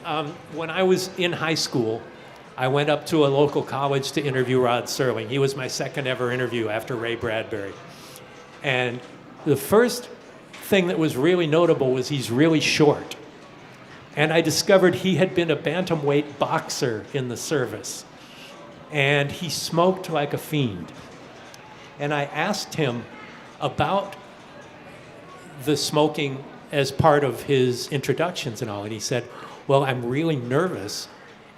When I was in high school, I went up to a local college to interview Rod Serling. He was my second ever interview after Ray Bradbury. And the first thing that was really notable was he's really short. And I discovered he had been a bantamweight boxer in the service. And he smoked like a fiend. And I asked him about the smoking as part of his introductions and all. And he said, well, I'm really nervous,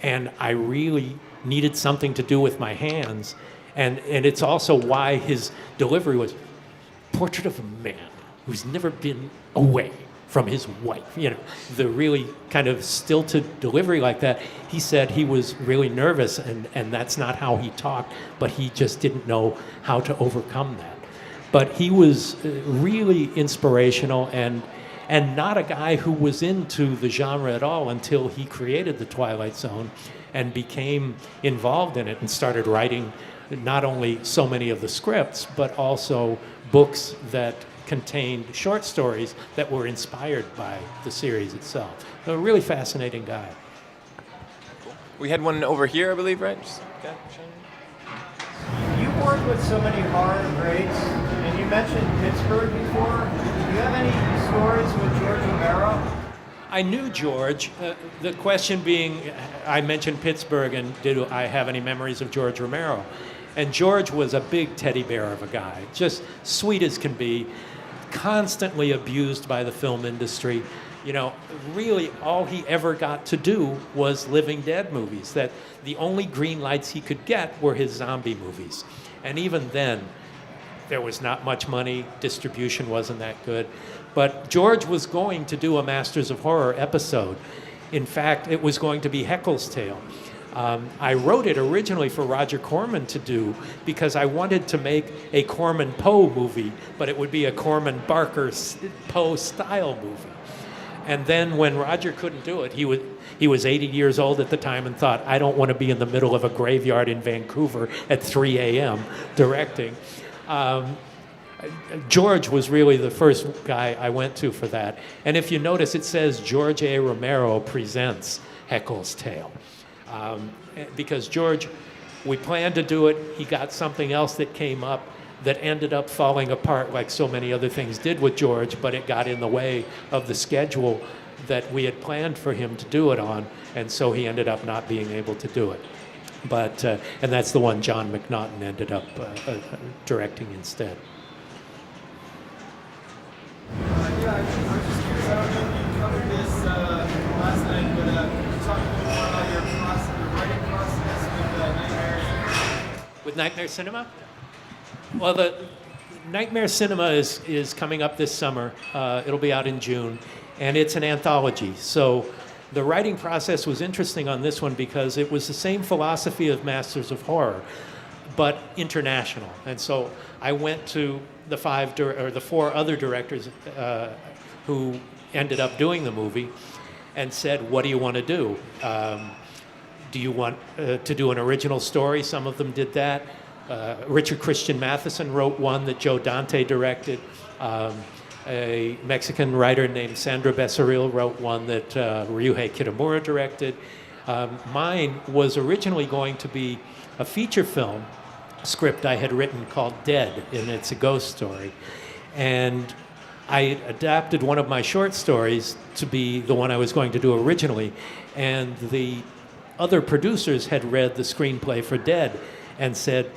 and I really needed something to do with my hands. And it's also why his delivery was portrait of a man who's never been away from his wife. The really kind of stilted delivery like that. He said he was really nervous, and that's not how he talked, but he just didn't know how to overcome that. But he was really inspirational and not a guy who was into the genre at all until he created The Twilight Zone and became involved in it and started writing not only so many of the scripts, but also books that contained short stories that were inspired by the series itself. A really fascinating guy. We had one over here, I believe, right? You worked with so many horror greats, and you mentioned Pittsburgh before. Do you have any stories with George Romero? I knew George. The question being, I mentioned Pittsburgh, and did I have any memories of George Romero? And George was a big teddy bear of a guy, just sweet as can be, constantly abused by the film industry. Really all he ever got to do was Living Dead movies, that the only green lights he could get were his zombie movies. And even then, there was not much money, distribution wasn't that good. But George was going to do a Masters of Horror episode. In fact, it was going to be Heckle's Tale. I wrote it originally for Roger Corman to do because I wanted to make a Corman Poe movie, but it would be a Corman Barker Poe style movie. And then when Roger couldn't do it, he was 80 years old at the time and thought, I don't want to be in the middle of a graveyard in Vancouver at 3 a.m. directing. George was really the first guy I went to for that. And if you notice, it says George A. Romero presents Heckle's Tale. Because George, we planned to do it, he got something else that came up that ended up falling apart like so many other things did with George, but it got in the way of the schedule that we had planned for him to do it on, and so he ended up not being able to do it. But, and that's the one John McNaughton ended up directing instead. Yeah, I was just curious, I don't know if you covered this last night, but talk a little more about your writing process with Nightmare. With Nightmare Cinema? Well, the Nightmare Cinema is coming up this summer. It'll be out in June, and it's an anthology. So the writing process was interesting on this one because it was the same philosophy of Masters of Horror, but international. And so I went to the four other directors who ended up doing the movie and said, what do you want to do? Do you want to do an original story? Some of them did that. Richard Christian Matheson wrote one that Joe Dante directed. A Mexican writer named Sandra Becerril wrote one that Ryuhei Kitamura directed. Mine was originally going to be a feature film script I had written called Dead, and it's a ghost story. And I adapted one of my short stories to be the one I was going to do originally, and the other producers had read the screenplay for Dead and said,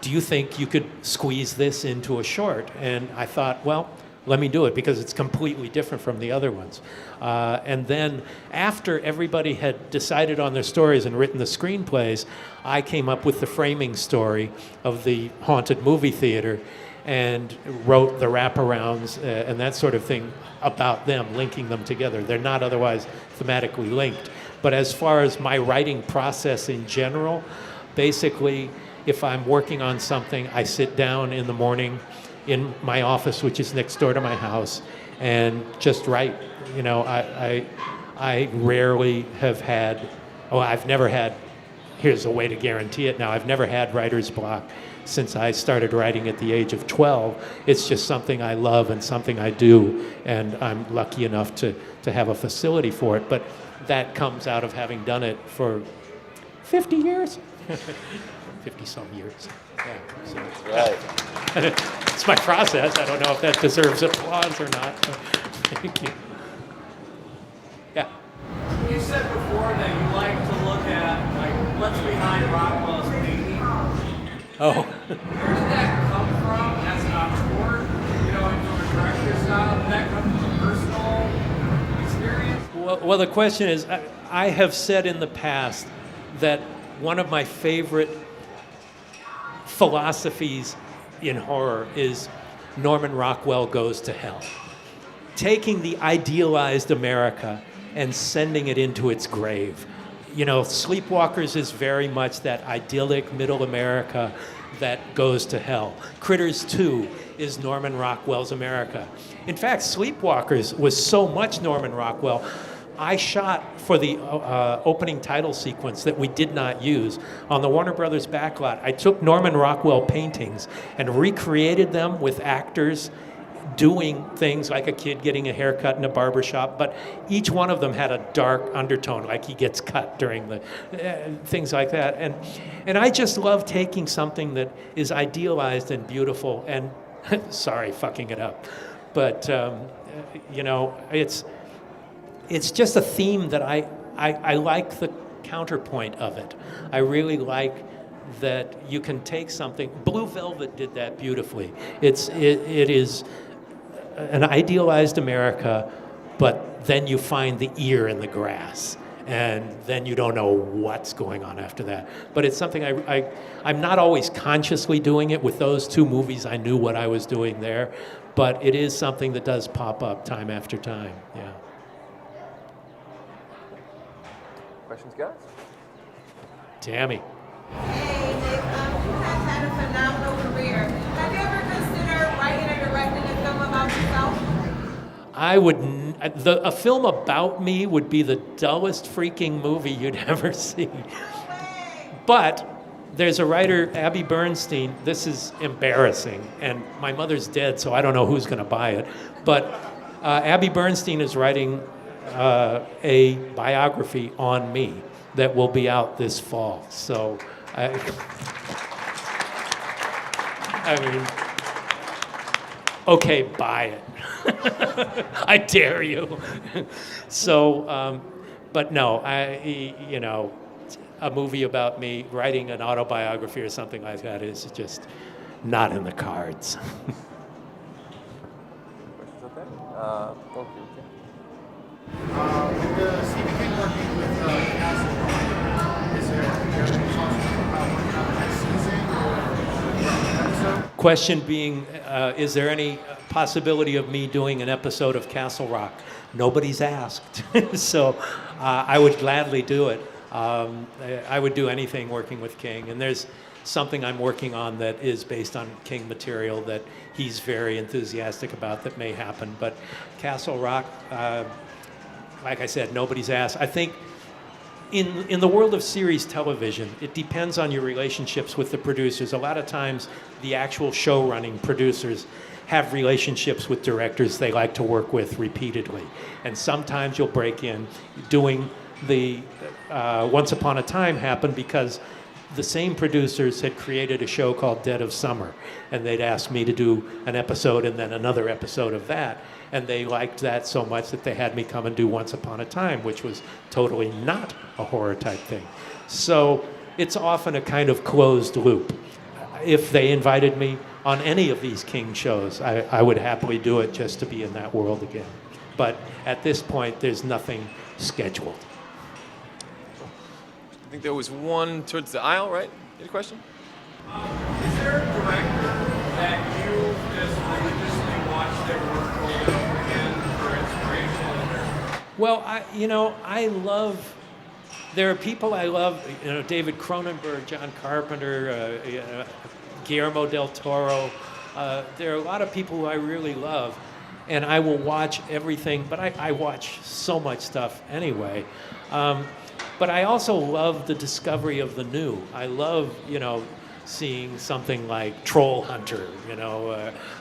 do you think you could squeeze this into a short? And I thought, well, let me do it because it's completely different from the other ones. And then after everybody had decided on their stories and written the screenplays, I came up with the framing story of the haunted movie theater and wrote the wraparounds and that sort of thing about them, linking them together. They're not otherwise thematically linked. But as far as my writing process in general, basically, if I'm working on something, I sit down in the morning in my office, which is next door to my house, and just write. You know, I rarely have had, I've never had, here's a way to guarantee it now, I've never had writer's block since I started writing at the age of 12. It's just something I love and something I do, and I'm lucky enough to have a facility for it. But that comes out of having done it for 50 years. 50-some years. Yeah, so, Right. it's my process. I don't know if that deserves applause or not. Thank you. Yeah. You said before that you like to look at like what's behind Rockwell's painting. Oh. Where did that come from as an entrepreneur? You know, and from a director style, did that come from a personal experience? Well, the question is, I have said in the past that one of my favorite philosophies in horror is Norman Rockwell Goes to Hell. Taking the idealized America and sending it into its grave. You know, Sleepwalkers is very much that idyllic middle America that goes to hell. Critters 2 is Norman Rockwell's America. In fact, Sleepwalkers was so much Norman Rockwell, I shot for the opening title sequence that we did not use on the Warner Brothers backlot. I took Norman Rockwell paintings and recreated them with actors doing things like a kid getting a haircut in a barbershop, but each one of them had a dark undertone, like he gets cut during the things like that. And I just love taking something that is idealized and beautiful and sorry, fucking it up. But, you know, it's just a theme that I like the counterpoint of it. I really like that you can take something. Blue Velvet did that beautifully. It is an idealized America, but then you find the ear in the grass, and then you don't know what's going on after that. But it's something I'm not always consciously doing it. With those two movies, I knew what I was doing there, but it is something that does pop up time after time, yeah. Questions, guys? Tammy. Hey, Nick, you have had a phenomenal career. Have you ever considered writing or directing a film about yourself? I would. A film about me would be the dullest freaking movie you'd ever see. No way. But there's a writer, Abby Bernstein. This is embarrassing, and my mother's dead, so I don't know who's going to buy it. But Abby Bernstein is writing a biography on me that will be out this fall. So, I mean, okay, buy it. I dare you. So, but no, a movie about me writing an autobiography or something like that is just not in the cards. With Stephen King working with Castle Rock, is there any possibility about working on the next season or episode? Question being, is there any possibility of me doing an episode of Castle Rock? Nobody's asked, so I would gladly do it. I would do anything working with King, and there's something I'm working on that is based on King material that he's very enthusiastic about that may happen. But Castle Rock, like I said, nobody's asked. I think in the world of series television, it depends on your relationships with the producers. A lot of times, the actual show-running producers have relationships with directors they like to work with repeatedly. And sometimes you'll break in. Doing the Once Upon a Time happened because the same producers had created a show called Dead of Summer, and they'd asked me to do an episode and then another episode of that. And they liked that so much that they had me come and do Once Upon a Time, which was totally not a horror type thing. So it's often a kind of closed loop. If they invited me on any of these King shows, I would happily do it just to be in that world again. But at this point, there's nothing scheduled. I think there was one towards the aisle, right? You had a question? Is there a director that you just religiously watch their work over and over again for inspiration? Well, I love. There are people I love. David Cronenberg, John Carpenter, Guillermo del Toro. There are a lot of people who I really love, and I will watch everything. But I watch so much stuff anyway. But I also love the discovery of the new. I love, seeing something like Troll Hunter.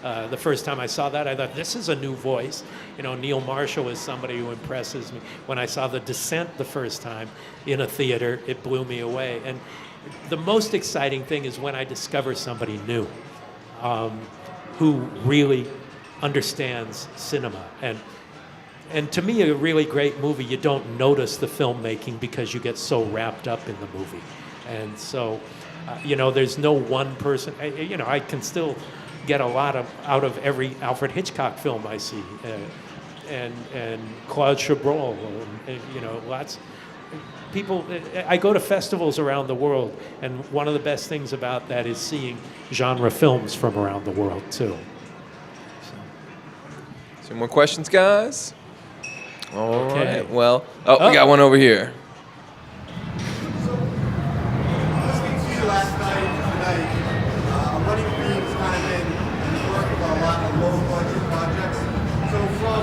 The first time I saw that, I thought, this is a new voice. Neil Marshall is somebody who impresses me. When I saw The Descent the first time in a theater, it blew me away. And the most exciting thing is when I discover somebody new who really understands cinema. And to me, a really great movie, you don't notice the filmmaking because you get so wrapped up in the movie. And so, there's no one person. I can still get a lot out of every Alfred Hitchcock film I see, and Claude Chabrol, and lots. People, I go to festivals around the world, and one of the best things about that is seeing genre films from around the world too. So more questions, guys? All Okay. right. Well, we got one over here. Listening to you last night and tonight, a running theme has kind of been the work of a lot of low-budget projects. So from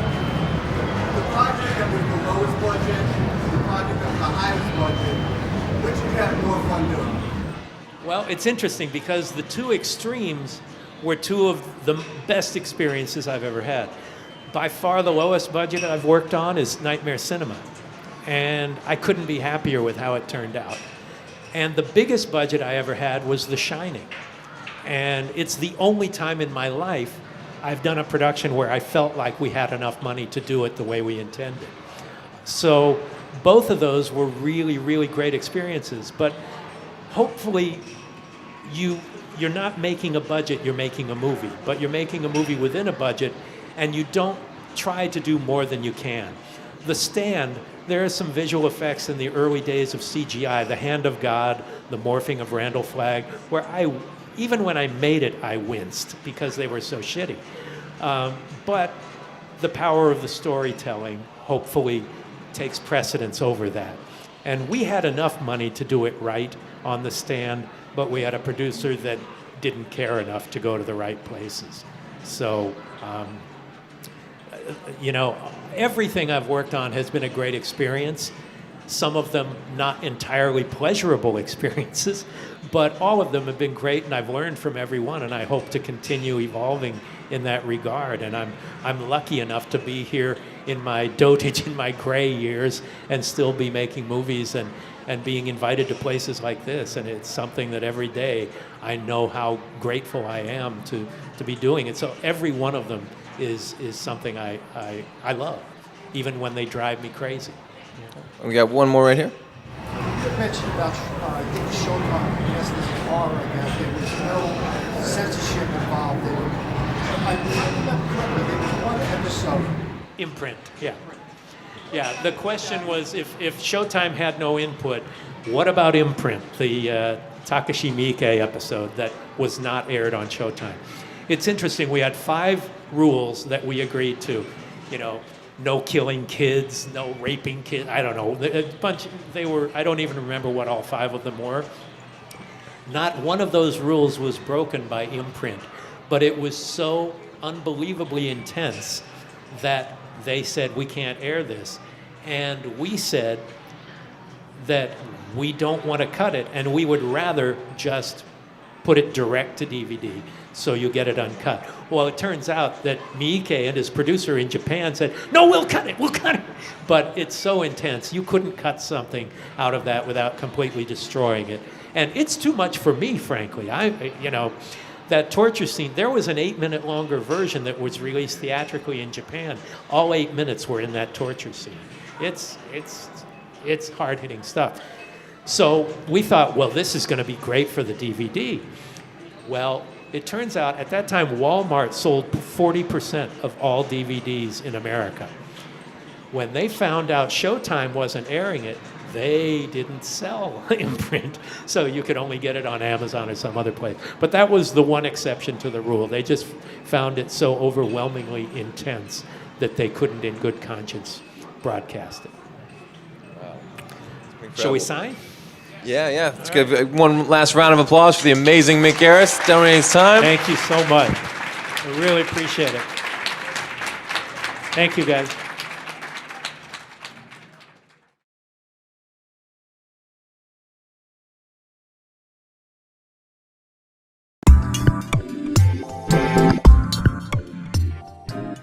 the project that was the lowest budget to the project that was the highest budget, which did you have more fun doing? Well, it's interesting because the two extremes were two of the best experiences I've ever had. By far the lowest budget I've worked on is Nightmare Cinema, and I couldn't be happier with how it turned out. And the biggest budget I ever had was The Shining, and it's the only time in my life I've done a production where I felt like we had enough money to do it the way we intended. So both of those were really, really great experiences, but hopefully you're not making a budget, you're making a movie, but you're making a movie within a budget, and you don't try to do more than you can. The Stand, there are some visual effects in the early days of CGI, the Hand of God, the morphing of Randall Flagg, where even when I made it, I winced because they were so shitty. But the power of the storytelling hopefully takes precedence over that. And we had enough money to do it right. on The Stand, but we had a producer that didn't care enough to go to the right places. So, you know, everything I've worked on has been a great experience. Some of them not entirely pleasurable experiences, but all of them have been great, and I've learned from every one, and I hope to continue evolving in that regard. And I'm lucky enough to be here in my dotage, in my gray years, and still be making movies and being invited to places like this. And it's something that every day I know how grateful I am to be doing it. So every one of them is something I love, even when they drive me crazy. We got one more right here. You mentioned about, I think Showtime, yes, there's a horror that there was no censorship involved in it. I remember correctly, there was one episode. Imprint, yeah. Yeah, the question was if Showtime had no input, what about Imprint, the Takashi Miike episode that was not aired on Showtime? It's interesting, we had 5 rules that we agreed to, you know, no killing kids, no raping kids, I don't know, a bunch, I don't even remember what all 5 of them were. Not one of those rules was broken by Imprint, but it was so unbelievably intense that they said, we can't air this. And we said that we don't want to cut it, and we would rather just put it direct to DVD, so you get it uncut. Well, it turns out that Miike and his producer in Japan said, no, we'll cut it. But it's so intense, you couldn't cut something out of that without completely destroying it. And it's too much for me, frankly. You know, that torture scene, there was an 8-minute longer version that was released theatrically in Japan. All 8 minutes were in that torture scene. It's hard-hitting stuff. So we thought, well, this is going to be great for the DVD. Well, it turns out at that time, Walmart sold 40% of all DVDs in America. When they found out Showtime wasn't airing it, they didn't sell Imprint, so you could only get it on Amazon or some other place. But that was the one exception to the rule. They just found it so overwhelmingly intense that they couldn't in good conscience broadcast it. Wow. Shall we sign? Yeah. Let's give one last round of applause for the amazing Mick Garris donating his time. Thank you so much. I really appreciate it. Thank you, guys.